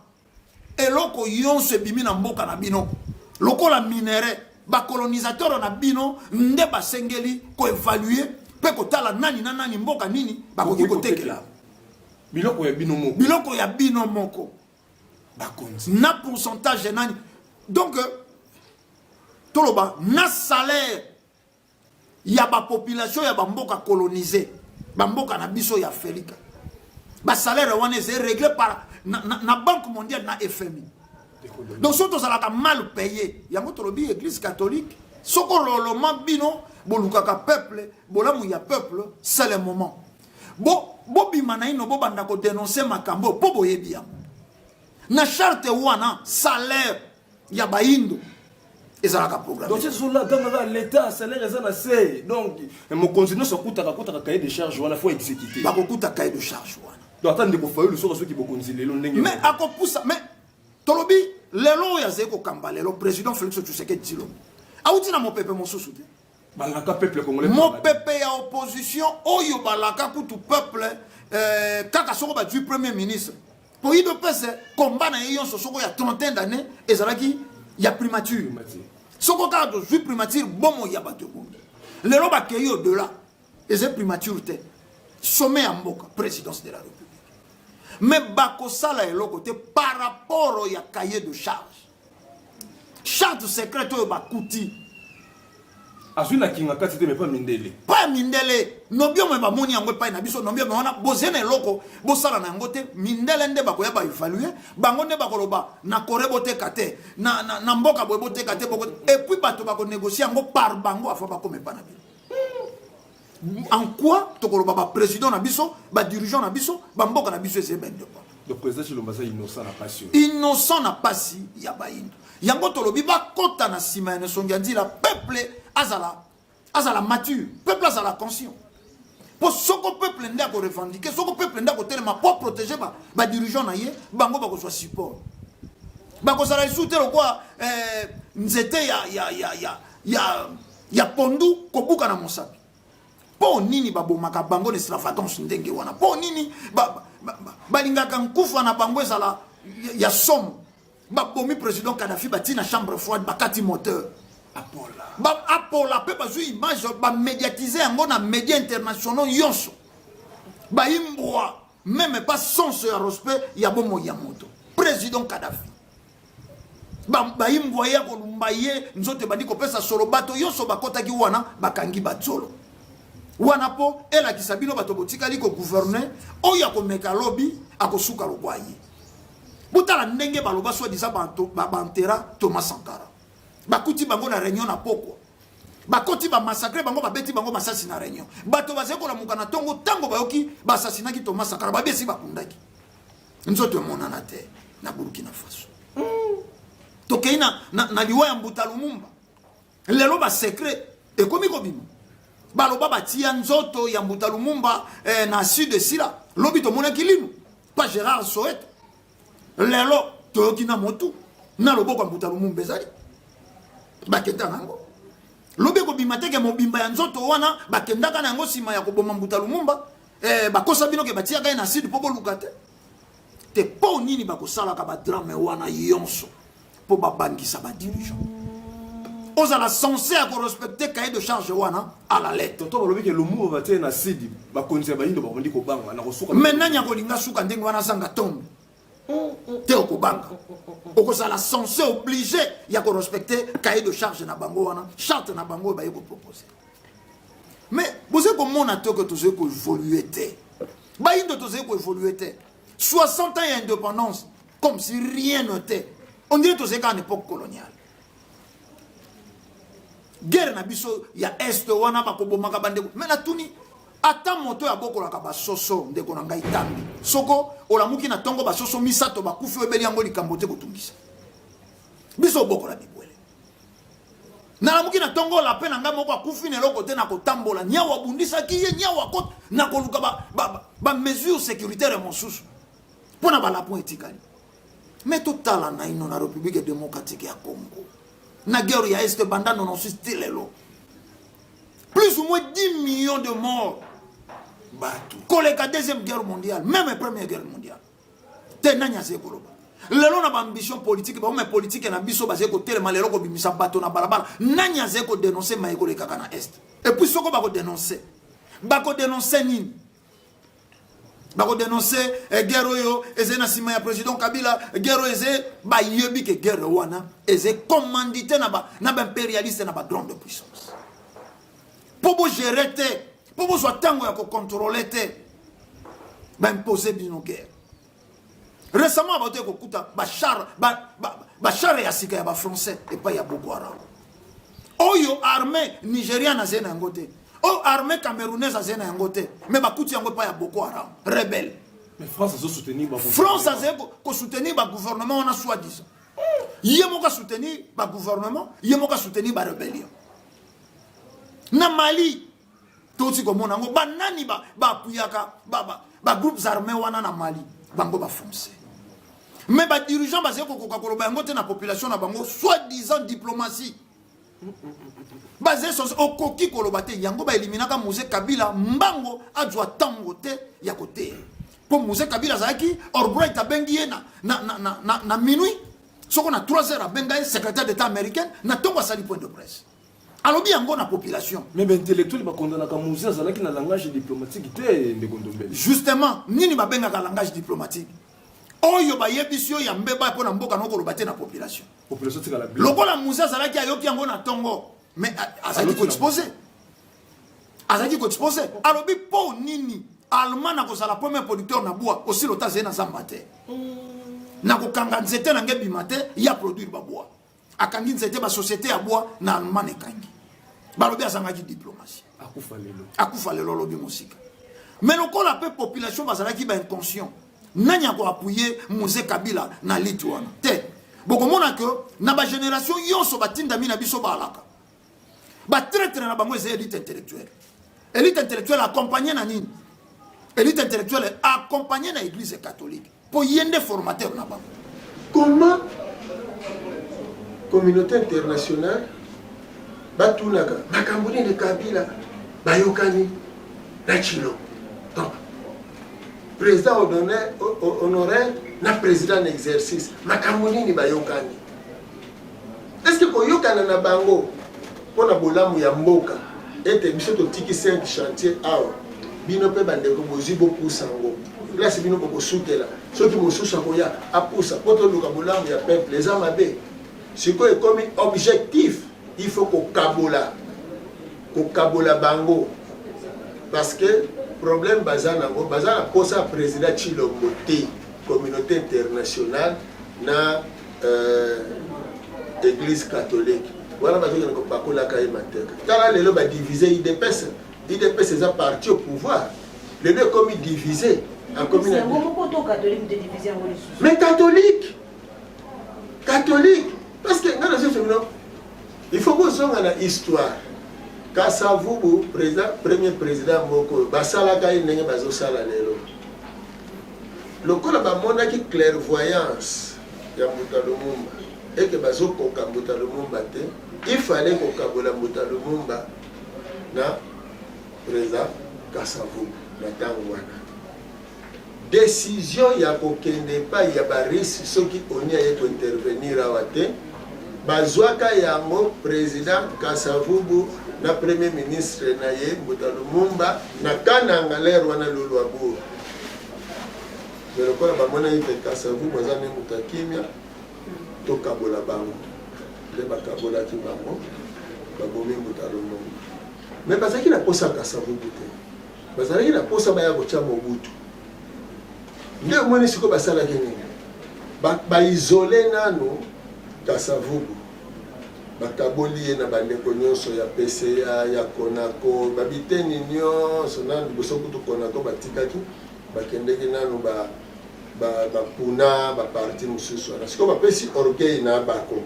Speaker 4: eloko yonso ebimi na mboka na bino lokola minere bacolonisateur na bino nde basengeli koévaluer mpe kotala nani na nani mboka nini bakoki kotekela
Speaker 3: biloko ya bino moko
Speaker 4: bakonzi na pourcentage nani donc toloba na salaire ya population ya bamboka colonisé bamboka na biso ya Afrika salaire wana est réglé par na Banque mondiale na FMI donc surtout ça la mal payé yango tolobi église catholique soko loloma bino bolukaka peuple bolamu ya peuple c'est le moment bo bimana ino bo banda ko dénoncer makambo po boyebi yango na charte wana salaire ya baindo ezalaka programme
Speaker 3: donc c'est sur là dans l'état salaire ezana c'est donc mon continue so kutaka cahier de charge wana faut exécuter
Speaker 4: bakokuta cahier de charge wana
Speaker 3: donc attendre ko fayo le so qui bokonzi lelo ndenge
Speaker 4: mais akopusa mais tolobi lelo ya zeko kamba lelo président Félix Tshisekedi Tshilombo auti na mopepe mosusu te
Speaker 3: balaka peuple congolais
Speaker 4: mopepe ya opposition oyo balaka kutu peuple kaka soko ba du premier ministre pour y de pese combat na yonso soko ya 30 d'années ezalaki ya primature soko ka do ju primature bomo ya bato lelo ba keyo au delà eze primature te sommet ya mboka présidence de la République mais bakosala eloko te par rapport au cahier de charge charte secrète oyo bakuti
Speaker 3: azuna kinga kati te mais pas
Speaker 4: mindele nobio me bamoni yango epai na biso nobio me wana bozena eloko bosala na yango te mindele nde bakoya baévaluer bango nde bakoloba na kore boteka te na mboka boye boteka te et puis bato bakonégocier yango par bango afa bakoma epai na bino en quoi tokoloba ba président na biso ba dirigeant na biso ba mboka na biso ezebe ndeko
Speaker 3: le président Tshilombo ça innocent na passion
Speaker 4: innocent na pasi ya baindo yango tolobi ba kota na sima ya songi nzila peuple azala mature peuple azala conscient pour soko peuple nda ko revendiquer soko peuple nda ko telema pour protéger ba dirigeant na ye bango ba ko soit support ba ko sala soutenir quoi nzete ya pondu ko buka na mosapi po nini babomaka bango ne extravagance ndenge wana po nini balingaka nkufa na bango ezala ya somme babomi président Kadhafi batina chambre froide bakati moteur Apola pe bazu image ba médiatiser yango na médias internationaux yonso. Ba imbwa même pas sens ya respect ya bomo ya moto. Président Kadhafi. Ba imbwa ya kolumba ye nzote bandi kopesa solo bato yonso bakota ki wana bakangi batsolo. Wana po ela kisabino bato botikali ko gouverner oya ko meka lobby akosuka lobwaye. Butala ndenge baloba soi disant bantera Thomas Sankara. Bakuti bango na réunion na poko. Bakoti ba massacre bango babeti bango masasi na réunion. Bato bazeko la mukana tongo tango bayoki ba assassinat ki Thomas Sankara babesi bakundaki. Nzoto monana te na Burkina Faso. Tokeina na liwa ya Mbuta Lumumba. Lelo ba secret ekomi ko bima. Baloba batia nzoto ya Mbuta Lumumba na sud de Sila. Lobi to mona kilinu. Pas Gérard Soweto. Lelo toyoki na motu na loboko ya Mbuta Lumumba ezali. Bakenda nango. Lobi ko bima teke mobimba ya nzoto wana bakendaka nango sima ya koboma Mbuta Lumumba. Bakosa bino ke batia kai na sud popo lukate. Te po nini bakosala ka ba drame wana yonso. Pour babangisa ba dirigeant. Ozala censé à respecter cahier de charge wana à la lettre.
Speaker 3: Tonton balobi ke lomu ba tie na sidi ba konzi ba yindo ba kondi ko banga na kosuka.
Speaker 4: Maintenant nya kolinga suka ndenge wana sanga tombe. Te okobanga. Okozala censé obligé ya ko respecter cahier de charge na bango wana, charte na bango ba yeko proposer. Mais vous avez comment on a que tous ko évoluer té. Ba yindo tous ko évoluer té. 60 ans d'indépendance comme si rien n'était. On dirait que c'est qu'en époque coloniale. Guerre na biso ya est wana bakobomaka bandeko. Mais na tuni ata moto ya boko la kaba soso ndeko na ngai tambi. Soko olamuki na tongo ba soso misato bakufi ebeli yango likambote kotungisa. Biso boko la bibwele. Na lamuki na tongo la pe na ngai moko akufi ne loko te na kotambola nyawa bundisa kiye nyawa kot na koluka ba mesure sécuritaire mosusu. Pona ba la point etikali. Mais tout à na ino na République démocratique ya Congo. Na guerre ya Est banda non style lo. Plus ou moins 10 millions de morts. Batu. Collègue à deuxième guerre mondiale, même la première guerre mondiale. Te nanya se koloba. Lelo na ambition politique, ba mais politique na biso basé ko tellement lelo ko bimisa bato na balabala. Nanya se ko dénoncer maiko le kaka na Est. Et puis soko ba ko dénoncer. Ba ko dénoncer ni bako dénoncer guerre yo ezena sima ya président Kabila guerre eze ba yebi ke guerre wana eze commandité na ba impérialiste na ba grande puissance pobo gérer te pobo so tango ya ko contrôler te ba imposer bino guerre récemment ba te ko kuta ba char ya sika ya ba français et pas ya Boko Haram oyo armée nigériane zena ngote. Oh, armée camerounaise a zéna yangote, mais bakuti yango pas ya Boko Haram, rebelle.
Speaker 3: Mais France a soutenu ba
Speaker 4: France a soutenu ba gouvernement on a soi-disant. Yemo ka soutenu ba gouvernement, yemo ka soutenu ba rébellion. Na Mali, toti ko monango ba nani ba puyaka ba groupes armés wana na Mali, bango ba français. Mais ba dirigeant ba zeko ko koloba yangote na population na bango soi-disant diplomatie. Basé sur okoki kolobate yango ba eliminaka Mose Kabila mbango adwa tango te ya côté pour Mose Kabila zaki Albright abengi na minuit soko na 3h abenga secrétaire d'état américain na tongo sali point de presse alobi yango na population
Speaker 3: mais intellectuel ba kondana ka Mose zalaki na langage diplomatique te ndekondombele
Speaker 4: justement nini ba benga ka langage diplomatique oyo ba yebisio ya mbeba pona mboka noko lobate na population
Speaker 3: tikala bien
Speaker 4: lokola Mose zalaki ayoki yango na tongo. Mais azaki ko exposé. Azaki ko exposé. Alobi po nini Allemand na ko sala premier producteur na bois aussi lota zena zambate. Na ko kanga nzete na ngebi mate ya produire ba bois. Akangi nzete ba société ya bois na Allemand ekangi. Balobi azangaki diplomatie. Akufa lelo lobi musika. Mais lokola pe population bazalaki ba inconscient. Nanya ko appuyer Mose Kabila na Litouane. Te. Bokomona que na ba génération yonso batinda mina biso ba alaka. Ba traître na bango c'est élite intellectuelle. Élite intellectuelle accompagnée na nini? Élite intellectuelle accompagnée na l'église catholique pour yende formateur na bango.
Speaker 5: Comment communauté internationale batunaka makambuni de Kabila bayokani na chilo. Donc président honoraire na président en exercice makambuni ni bayokani. Est-ce que koyokana na bango pour la bolamu ya mboka ete biso totiki 5 chantier awa bino pe bandeko bozwi bopusa ngo place bino bokosukela soki mosusu akoya apusa po toluka bolamu ya peuple eza mabe sikoyo ekomi objectif il faut kokabola bango parce que problème baza nango baza na posa président Tshilombo te communauté internationale na église catholique voilà bazoki na bakolaka ye mateka tala lelo badivisé IDPS eza parti au pouvoir lelo ekomi divisé en commune mais catholique parce que ngana zo il faut bozonga na histoire Kasavubu premier président moko basalaka ye ndenge bazosala lelo lokola bamonaki clairvoyance ya Mbuta Lumumba eke bazokoka Mbuta Lumumba te il fallait kokabola Mbuta Lumumba na président Kasavubu na ntango wana décision ya kokende pa ya barisi soki oni aye kointervenir awa te bazwaka yango président Kasavubu na premier ministre na ye Mbuta Lumumba na kananga lero wana lolo abu mais lokola bamona ite Kasavubu aza ne muta kimia tokabola bango le bakabolaki bango babomi Mbuta Lumumba mais bazalaki na posa Kasavubu te bazalaki na posa baya kotia Mobutu nde omoni siko basalaki nini baisole nano Kasavubu bakaboli ye na bandeko nyonso ya PCA ya Konako babiteni nyonso nanu liboso kutu Konako batikaki bakendeki nanu bapuna baparti mosusu wana siko bapesi orgueil na Abako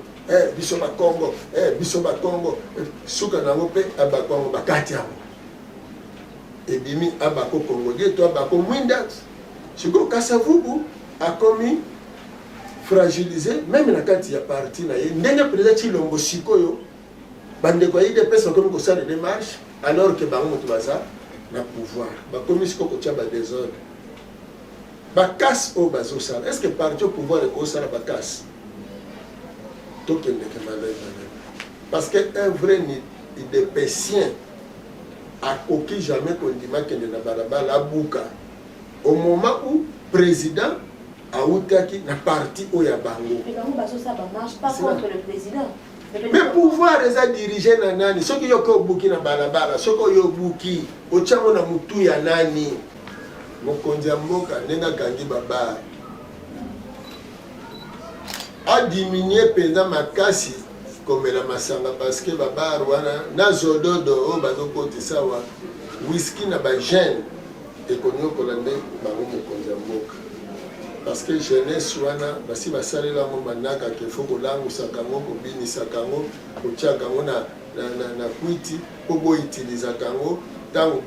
Speaker 5: biso bakongo suka nango mpe Abako yango bakati yango ebimi Abako Kongo die to Abako mwinda siko Kasavubu akomi fragilisé même na kati ya parti na ye ndenge président Tshilombo sikoyo bandeko ya IDPS akomi kosala démarche alors que bango moto baza na pouvoir bakomi siko kotia badésordre bakasi oyo bazosala est ce que parti au pouvoir ekosala bakasi tokendeke malai parce que un vrai IDPSien akoki jamais kondima kende na balabala abuka au moment où président autaki na parti oya bango mais pouvoir eza dirigé na nani soki yoka obuki na balabala soki yo obuki ochango na mutu ya nani mokonzi ya mboka ndenge akangi babar adiminue mpenza makasi komela masanga parce que babar wana na zododo oyo bazokotisa wa whisky na bagene ekonyokola nde bango mokonzi ya mboka parce que jeunesse wana basi basalela ngo bandaka ke faut kolangusaka ngo kobinisaka ngo kotiaka ngo na kwiti po boutilisaka ngo ntango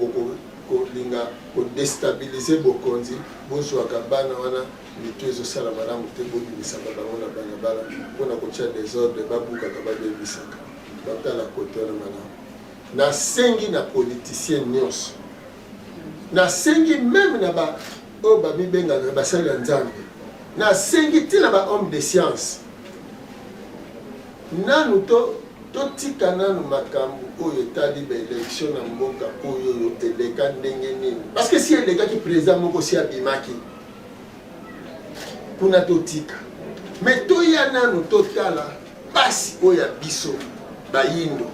Speaker 5: kolinga kodestabilize bokonzi bozwaka bana wana mitu ezosala malamu te bobimisaka bango na balabala mpona kotia desordre babukaka babebisaka batala kote wana malamu nasengi na politicien nyonso nasengi meme na oyo babibengaka basali ya nzambe nasengi ntina bahomme de science nanu totika nanu makambo oyo etali baélection na mboka oyo eleka ndenge nini parce que si elekaki président moko si abimaki kuna totika mais toya nanu totala pasi oyo ya biso bayindo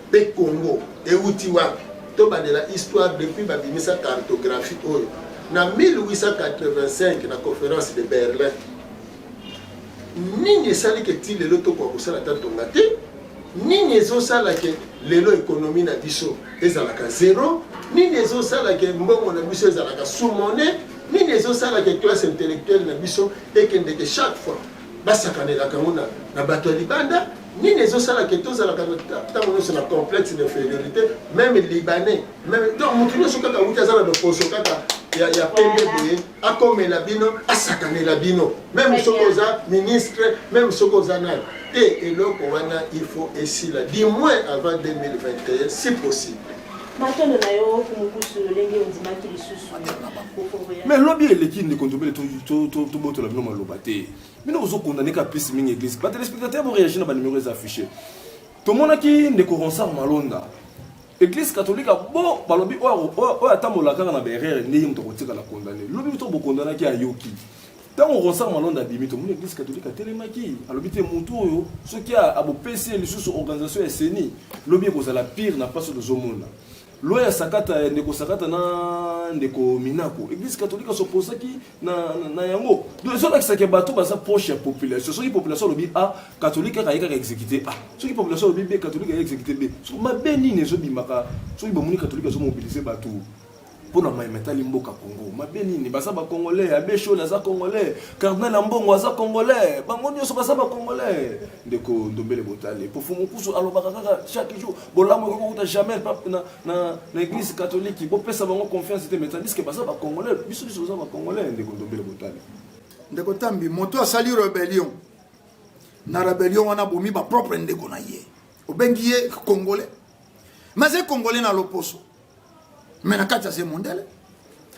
Speaker 5: mpe Congo euti wapi tobandela histoire depuis babimisa cartographie oyo na 1885 na conférence de Berlin nini esali ke ti lelo tokoka kosala ta tonga te nini ezosala ke lelo économie na biso ezalaka zéro nini ezosala ke mbongo na biso ezalaka sous-monnaie nini ezosala ke classe intellectuelle na biso ekendeke chaque fois basakanelaka ngo na bato ya libanda nini ezosala ke tozalaka ntango nyonso na complexe d'infériorité même libanais même donc motu nyonso kaka wuti aza na loposo kaka ya pembe boye akomela bino asakanela bino même soki oza ministre même soki oza nani te eloko wana il faut esila du moins avant 2021 si possible
Speaker 3: mais lobi eleki ndeko nzobele tobotola bino maloba te bino ozokondane ka pisi mingi église batelespectateur boréagir na banumero eza affiché tomonaki ndeko Ronsard Malonda Église catholique bon balobi o atambola kaka na berere ndenge moto kotika la condamné lobi to bokondana ki ayoki tango Ronsard Malonda bimi to mon Église catholique telemaki alobi te mutu oyo soki a bo PC lisusu organisation ya seni lobi ko la pire na place de zomona loya sakata ndeko sakata na ndeko Minako Église catholique s'opposaki na yango donc so lakisa ke bato baza proche ya population soki population lobi a catholique ka exécuter a soki population lobi b catholique ka exécuter b so mabeni ne zo bimaka soki bomoni catholique zo mobiliser bato pour la maïmetali mboka Congo mabeni ni baza ba congolais abecho na za congolais cardinal mbongo za congolais bango nyoso baza ba congolais ndeko ndombele botale pour fumu kusu alobaka kaka chaque jour bolamo ko kuta jamais na église catholique bo pesa bango confiance te metandis que baza ba congolais biso baza ba congolais ndeko ndombele botale
Speaker 4: ndeko tambi moto asali rébellion na rébellion wana bomi ba propre ndeko na ye obengi ye congolais mais c'est congolais na loposo mais na kati ya mondele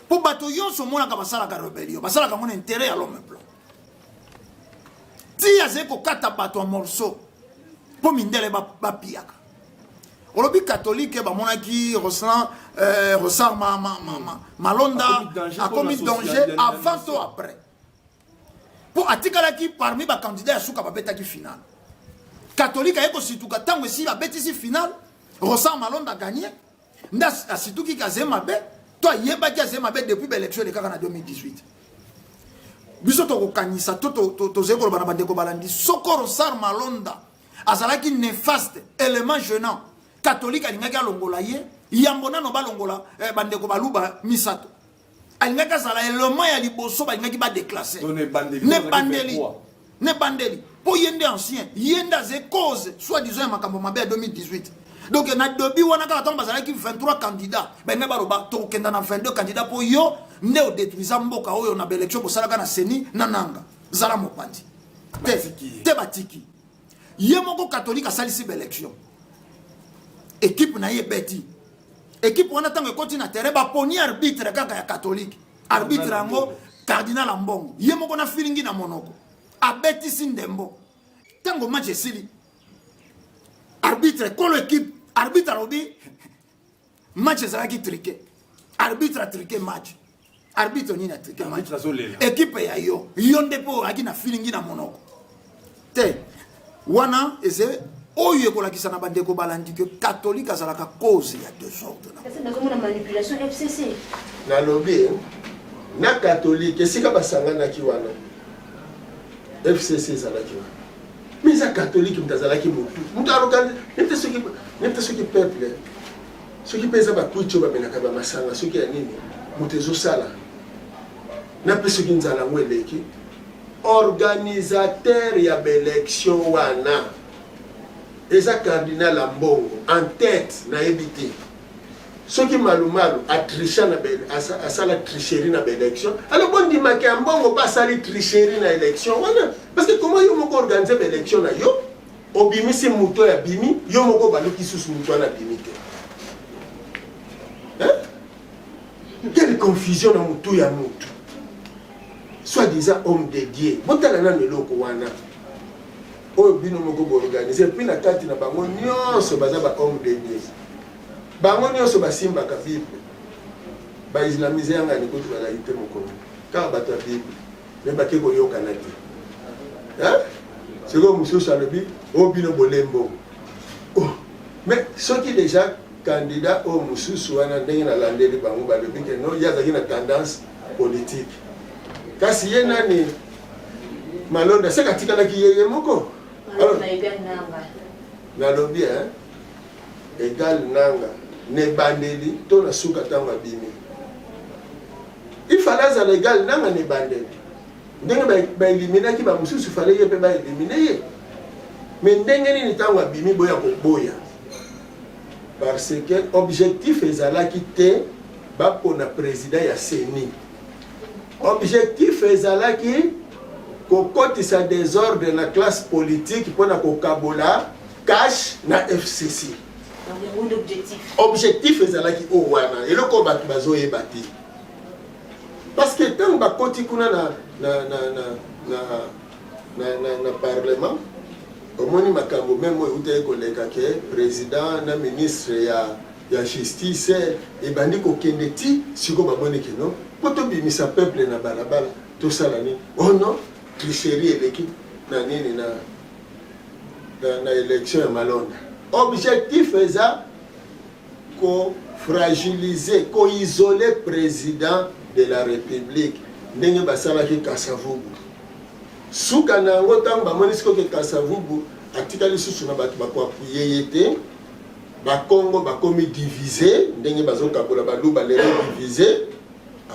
Speaker 4: po bato yonso mona ka basala ka rébellion basala ka mon intérêt à l'homme blanc ti azeko kata bato en morceau po mindele ba piaka olobi catholique ba monaki Ronsard Malonda a commis danger avant ou après pour atikala ki parmi ba candidats ya suka ba betaki final catholique ayeko situka tango si ba betisi final Ronsard Malonda gagné ndas asituki kazema be toi yeba kazema be depuis l'élection de kaka na 2018 biso to kokanisa to zeko bana bandeko balandi soko Ronsard Malonda azalaki néfaste élément gênant catholique alingaki alongola ye yambona no balongola bandeko baluba misato alingaki azala élément ya liboso balingaki ba déclasser ne bandeli po yende ancien yenda ze cause soit disant makambo mabe 2018 donc na dobi wana kaka tomba zalaki 23 candidats benga baroba to kenda na 22 candidats po yo nde o détruisa mboka oyo na élection ko salaka na seni na nanga zala mopandi te batiki ye moko catholique asalisi élection équipe na ye beti équipe wana tango ekoti na terrain ba poni arbitre kaka ya catholique arbitre ango cardinal Mbongo ye moko na feelingi na monoko abeti sindembo tango match esili arbitre kolo équipe arbitre obi match ezalaki triqué arbitre a triqué match arbitre nini a triqué match équipe ya yo ndepo aki na feelingi na monoko te wana eze oyo ekolakisa na bandeko balandi que catholique azalaka cause ya désordre
Speaker 8: na manipulation FCC
Speaker 5: na lobby na catholique esika basanganaki wana FCC ezalaki wana mais à catholique mtazalaki mutu mutaruka nete soki peuple soki pesa ba kucho ba benaka ba masanga soki ya nini mutezo sala na pe soki nzala ngweleki organisateur ya élection wana eza cardinal Mbongo en tête na ebité soki malumalu a tricher na asala tricherie na élection alors bon dimaki Mbongo pas sali tricherie na élection wana parce que comment yo moko organiser élection na yo obimisi muto ya bimi yo moko baluki susu muto na bimi te hein quelle confusion na muto ya muto soit disant homme de Dieu botala na meloko wana oyo bino moko bo organiser puis na kati na bango nyonso baza ba homme de Dieu bango nyonso basimbaka bible ba islamiser yanga ni kutu bala ite moko ka bato bible me bakeko yokana te hein c'est comme monsieur Chalobi au bino bolembo oh mais ceux qui déjà candidat au mususu wana ndenge na landeli bango balobi que non yazaki na tendance politique kasi ye nani Malonda c'est katika na kiyeye moko alors na lobby hein égal nanga ne bandeli to na suka tanga bimi il fallait ça légal nanga ne bandeli ndenge ba éliminer ki ba mususu fallait ye pe ba éliminer ye mais ndenge ni tanga bimi boya ko boya parce que objectif ezalaki te ba pona président ya seni objectif ezalaki kokotisa désordre na classe politique pona kokabola cash na FCC objectif ezalaki o wana eloko bato bazoyeba te parce que tant bakoti kuna na parlement omoni makambo même euta koleka ke président na ministre ya justice ebandi kokende ti siko bamoni ke non po tobimisa peuple na balabala tosala nini oh non tricherie eleki na nini na élection ya malonda objectif eza ko fragiliser ko isoler président de la république ndenge basalaki Kasavubu suka na yango ntango bamoni sikoke Kasavubu atikali susu na bato bakwapuye ye te bakongo bakomi divise ndenge bazokabola baluba lelo divise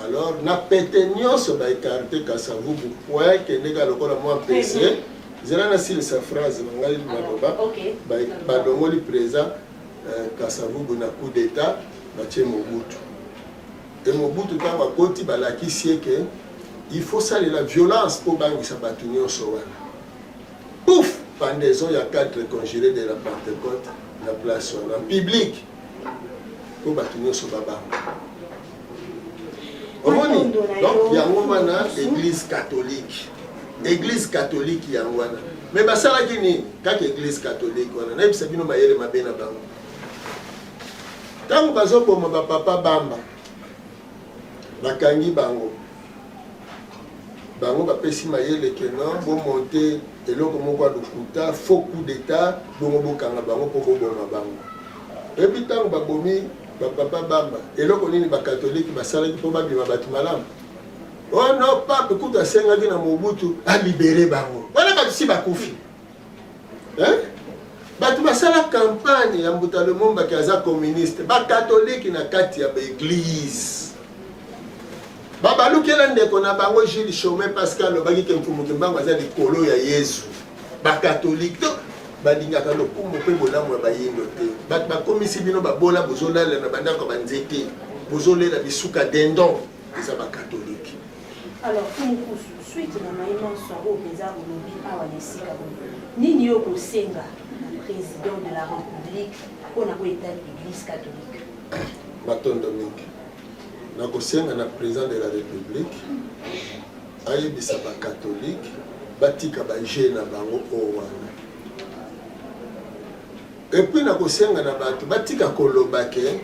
Speaker 5: alors na pete nyonso baekarte Kasavubu po ekendeka lokola mwa pese zela na silisa phrase na ngai maloba balongoli président Kasavubu na coup d'état batie Mobutu et Mobutu ntango akoti balakisi eke il faut saluer la violence pour bangisa bato nyonso wana pouf pendaison ya 4 conjurés de la Pentecôte la place en public pour bato nyonso babanga omoni donc yango wana église catholique yango wana mais basalaki nini kaka église catholique wana nayebisa bino mayele mabe na bango ntango bazoboma bapapa bamba bakangi bango bapesi mayele ke non bomonte eloko moko ya lokuta faux coup d'état bongo bokanga bango mpo boboma bango epi ntango babomi bapapa bamba eloko nini bakatolike basalaki mpo babima bato malamu oh non pape kutu asengaki na Mobutu alibere bango wana bato si bakufi bato basala campagne ya mbuta Lumumba aza communiste bakatolike na kati ya baeglise babalukela ndeko na bango Jules Chaumet Pascal lobaki ke mfumuki mbango aza likolo ya Yesu bakatolike to balingaka lokumu mpe bolamu ya bayindo te bato bakomisi bino babola bozolela na bandako banzete bozolela bisuka dendon eza bakatolike.
Speaker 8: Alors Fumukusu suite na maïma songo peza olobi awa nesika nini yo kosenga président de la République pour na koeta l'église catholique
Speaker 5: matondo mingi na kosenga na président de la République ayebisa bakatolike batika baje na bango oyo wana epuis na kosenga na bato batika koloba ke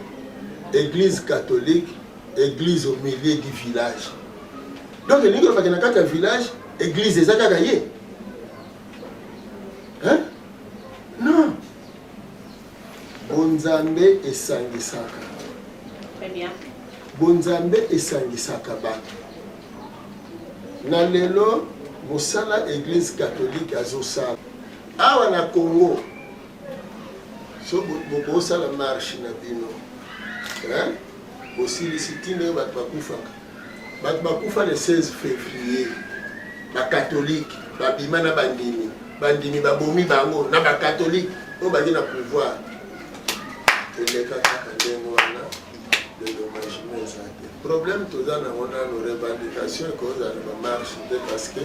Speaker 5: église catholique église au milieu du village donc elingi olobaki na kati ya village église eza kaka ye non bonzambe esangisaka
Speaker 8: très bien
Speaker 5: bonzambe esangisaka bato na lelo mosala église catholique azosala awa na Congo so bokosala marche na bino bosilisi tine bato bakufa le 16 février bakatholike babima na bandimi babomi bango na bakatholike oyo baki na pouvoir eleka kaka ndenge wana dédommagement eza te problème toza nango nano revendication ekozala na bamarche te parce que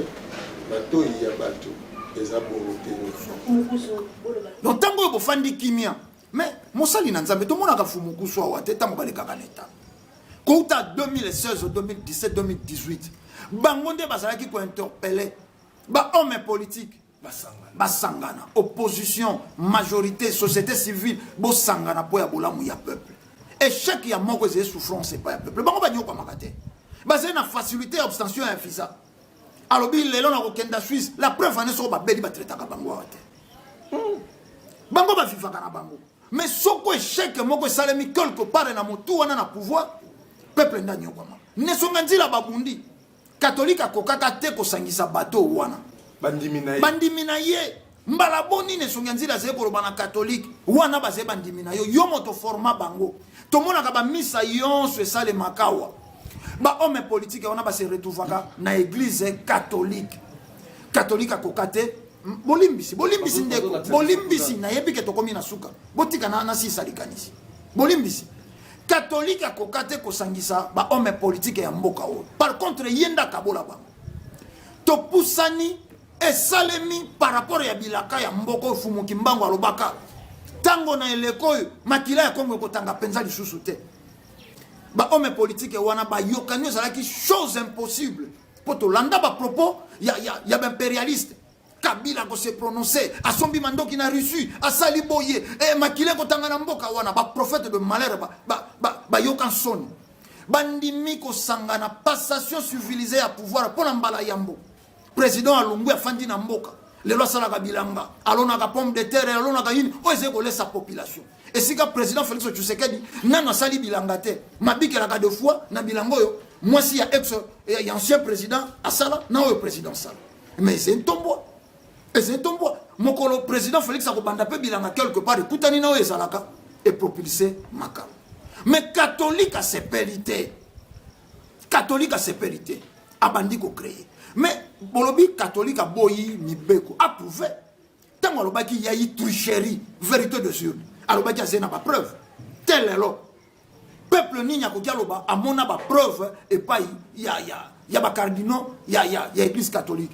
Speaker 5: matoi ya bato eza bongo te
Speaker 4: donc ntango oyo bofandi kimia mais mosali na nzambe tomonaka Fumukusu awa te ntango balekaka na eta kouta 2016 2017 2018 bango nde bazalaki kointerpele bahomme politique basangana opposition majorité société civile bosangana po ya bolamu ya peuple échec ya moko ezali souffrance epai ya peuple bango banyokwamaka te bazali na facilité ya abstention ya visa alobi lelo na kokenda Suisse la preuve ane soko babeli batretaka bango awa te bango bavivaka na bango mais soko échec moko esalemi quelque part na motu wana na pouvoir peuple nda nyokwama nesonga nzila babundi catholique akokaka te kosangisa bato wana bandimi na ye mbala boni nesonga nzila zeye koloba na catholique wana bazeye bandimi na yo moto forma bango tomonaka bamisa yonso esalemaka awa bahomme politique wana base retrouvaka na église catholique akoka te bolimbisi ndeko bolimbisi nayebi ke tokomi na suka botika na sisa likanisi bolimbisi catholique akoka te kosangisa bahomme politique ya mboka oyo par contre yenda kabola bango topusani esalemi par rapport ya bilaka ya mboka Fumuki Mbango alobaka tango na eleko oyo makila ya Kongo ekotanga penza lisusu te bahomme politique wana bayokani ezalaki chose impossible po tolanda bapropos ya baimpérialiste Kabila ko se prononcer asombi mandoki na Russie asali boye makile ko tangana mboka wana ba prophète de malheur ba yokan son bandimi ko sangana passation civilisée à pouvoir pour mbala yambo président alungu afandi na mboka lelo sala ka bilanga alona ka pomme de terre alona ka yini oze ko laisser population et si ka président Félix Tshisekedi nana sali bilanga te mabikela ka deux fois na bilango yo moi si ya ex et ancien président asala na o président sala mais c'est un tombeau. Et c'est un tombeau. Mon président Félix Akobanda peut bilanga quelque part écoutani na o ezalaka et propulser makam. Mais catholique à ses pérités. Catholique à ses pérités. Abandi ko créer. Mais bolobi catholique a boyi mibeko approuvé. Tant alobaki yayi tricherie, vérité de Dieu. Alobaki a zena ba preuve. Tel est l'eau. Peuple ninya ko dialoba a mona ba preuve et pas ya ba cardinaux, ya église catholique.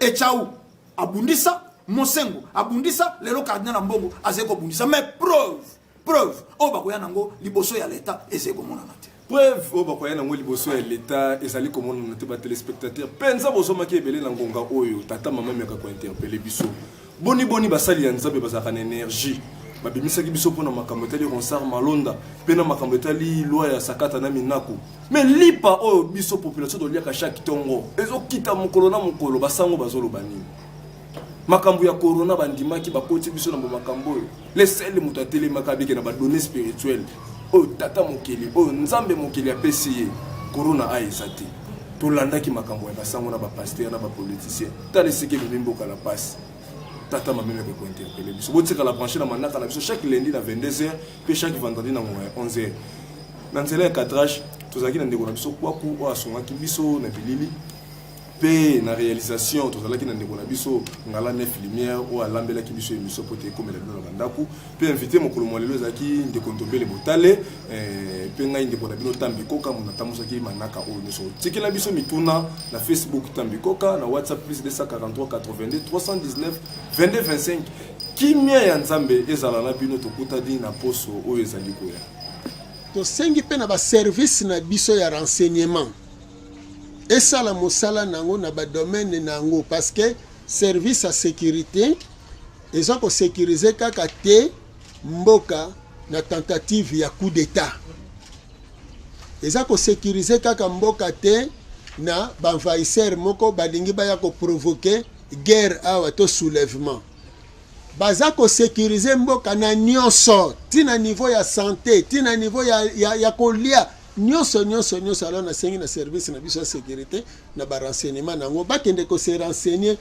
Speaker 4: Et ciao abundisa Mosengo abundisa lelo cardinal mbongo azeko bundisa mais preuve o bakoya nango liboso ya l'état ezeko mona nate
Speaker 3: preuve o bakoya nango liboso ya l'état ezali komona nate ba téléspectateurs penza bosoma ki ebele na ngonga oyo tata mama meka ko interpeller biso boni basali ya nzambe bazaka na énergie babimisaki biso pona makambo tali Ronsard Malonda pena makambo tali loi ya sakata na minako mais lipa oyo biso population do liaka chaque tongo ezokita mokolo na mokolo basango bazoloba nini makambo ya corona bandimaki bakoti biso na makambo oyo les sel muto atelemaka bike na ba données spirituelles oyo tata mokeli oyo nzambe mokeli apesi corona aisati tolandaki makambo ya basango na ba pasteur na ba politicien tali sike bimboka la passe tata mameme ko interpeller biso botika la brancher na manaka na biso chaque lundi na 22h puis chaque vendredi na 11h na nzela ya cadrage tozaki na ndeko na biso kwaku o asongaki biso na bilili pe na réalisation tozalaki na ndeko na biso ngala 9 lumière o alambelaki biso émission pote komela bino na bandaku pe invité mokolo molelo zaki ndeko ntombele botale pe ngai ndeko na bino tambikoka mona tamusaki manaka o nyso tikela biso mituna na Facebook tambikoka na WhatsApp plus 243 82 319 22 25 kimia ya nzambe ezala na bino tokuta di na poso o ezali koya
Speaker 5: to sengi pe na ba service na biso ya renseignement et ça la mosala nango na ba domaine nango parce que service à sécurité ils ont sécurisé kaka te mboka na tentative ya coup d'état ils ont sécurisé kaka mboka te na ba envahisseur moko balingi ba ya ko provoquer guerre awa to soulèvement baza ko sécuriser mboka na nyonso tina niveau ya santé tina niveau ya kolia nyonso alors na sengi na service na biso sécurité na ba renseignement nango bakende ko se renseigner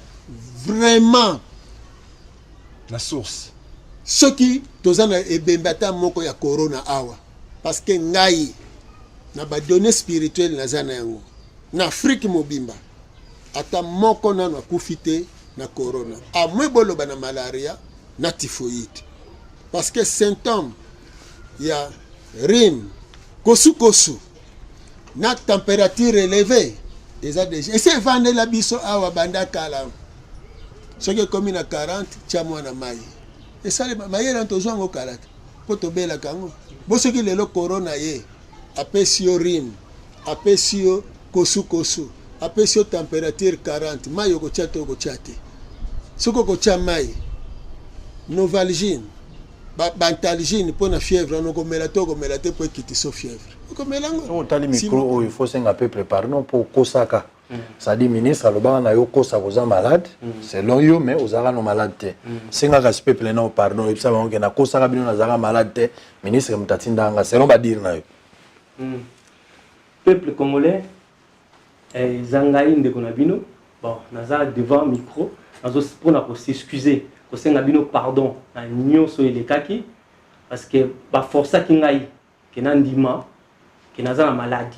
Speaker 5: vraiment
Speaker 3: la source
Speaker 5: soki tozana ebembata moko ya corona awa parce que ngai na ba données spirituelles na zana yango na Afrique mobimba ata moko na kufite na corona amwe boloba na malaria na typhoïde parce que symptômes ya rhume kosu na température élevée eza déjà et c'est vendre la biso awa banda kala soki komi na 40 tia mwana mai et ça les mayela tozwango kalata po tobela kango bo soki lelo corona ye apesi yo rhume apesi yo kosu apesi yo température 40 mai okotia te okotia te soki okotia mai Novalgine bantalgine pour la fièvre on komela to komela te pour quitter so fièvre komela ngo
Speaker 7: on tali micro il faut s'en peu préparer non pour kosaka ça dit ministre aloba na yo kosa koza malade selon yo mais ozara no malade te singa ka peuple na pardon et ça va on na kosaka bino na zara malade te ministre mtatinda nga selon ba dire na yo
Speaker 6: peuple congolais zangai ndeko na bino bon naza devant micro nazo pour na s'excuser kosenga bino pardon na nyonso elekaki parce que ba força ki ngai ke na ndima ke naza na maladie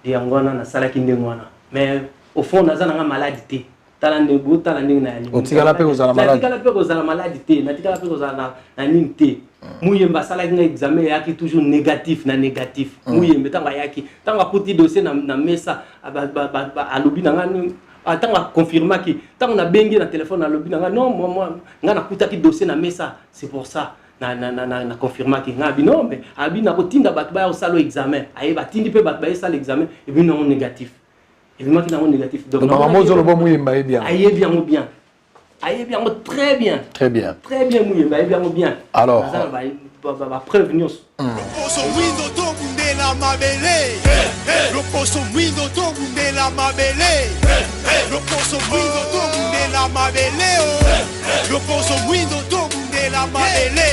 Speaker 6: de yangwana na sala ki ndengwana mais au fond naza na maladie te tala ndego tala ndenge na ali
Speaker 7: otikala pe kozala maladie
Speaker 6: natikala pe kozala maladie te natikala pe kozala na nini te muyemba sala ki ngai examen yaki toujours négatif muyemba tanga yaki tanga kuti dossier na mesa alobi na ngani attends confirmer qui tant on a bengi na téléphone na lobby nga non moi nga na kutaki dossier na mesa c'est pour ça na confirmer qui nga bi non mais abi na kotinda bat ba osalo examen aye batindi pe bat ba osalo examen et puis non négatif et puis moi qui na négatif
Speaker 7: donc maman zo lobo muyemba bien
Speaker 6: aye bien aïe bien, très bien.
Speaker 7: Très bien.
Speaker 6: Très bien, Mouyemba, aïe bien, bien.
Speaker 7: Alors.
Speaker 6: Va prévenir.
Speaker 1: Loposo mwindo to bundela mabele. Loposo mwindo to bundela mabele. Loposo mwindo to bundela mabele. Loposo mwindo to bundela mabele.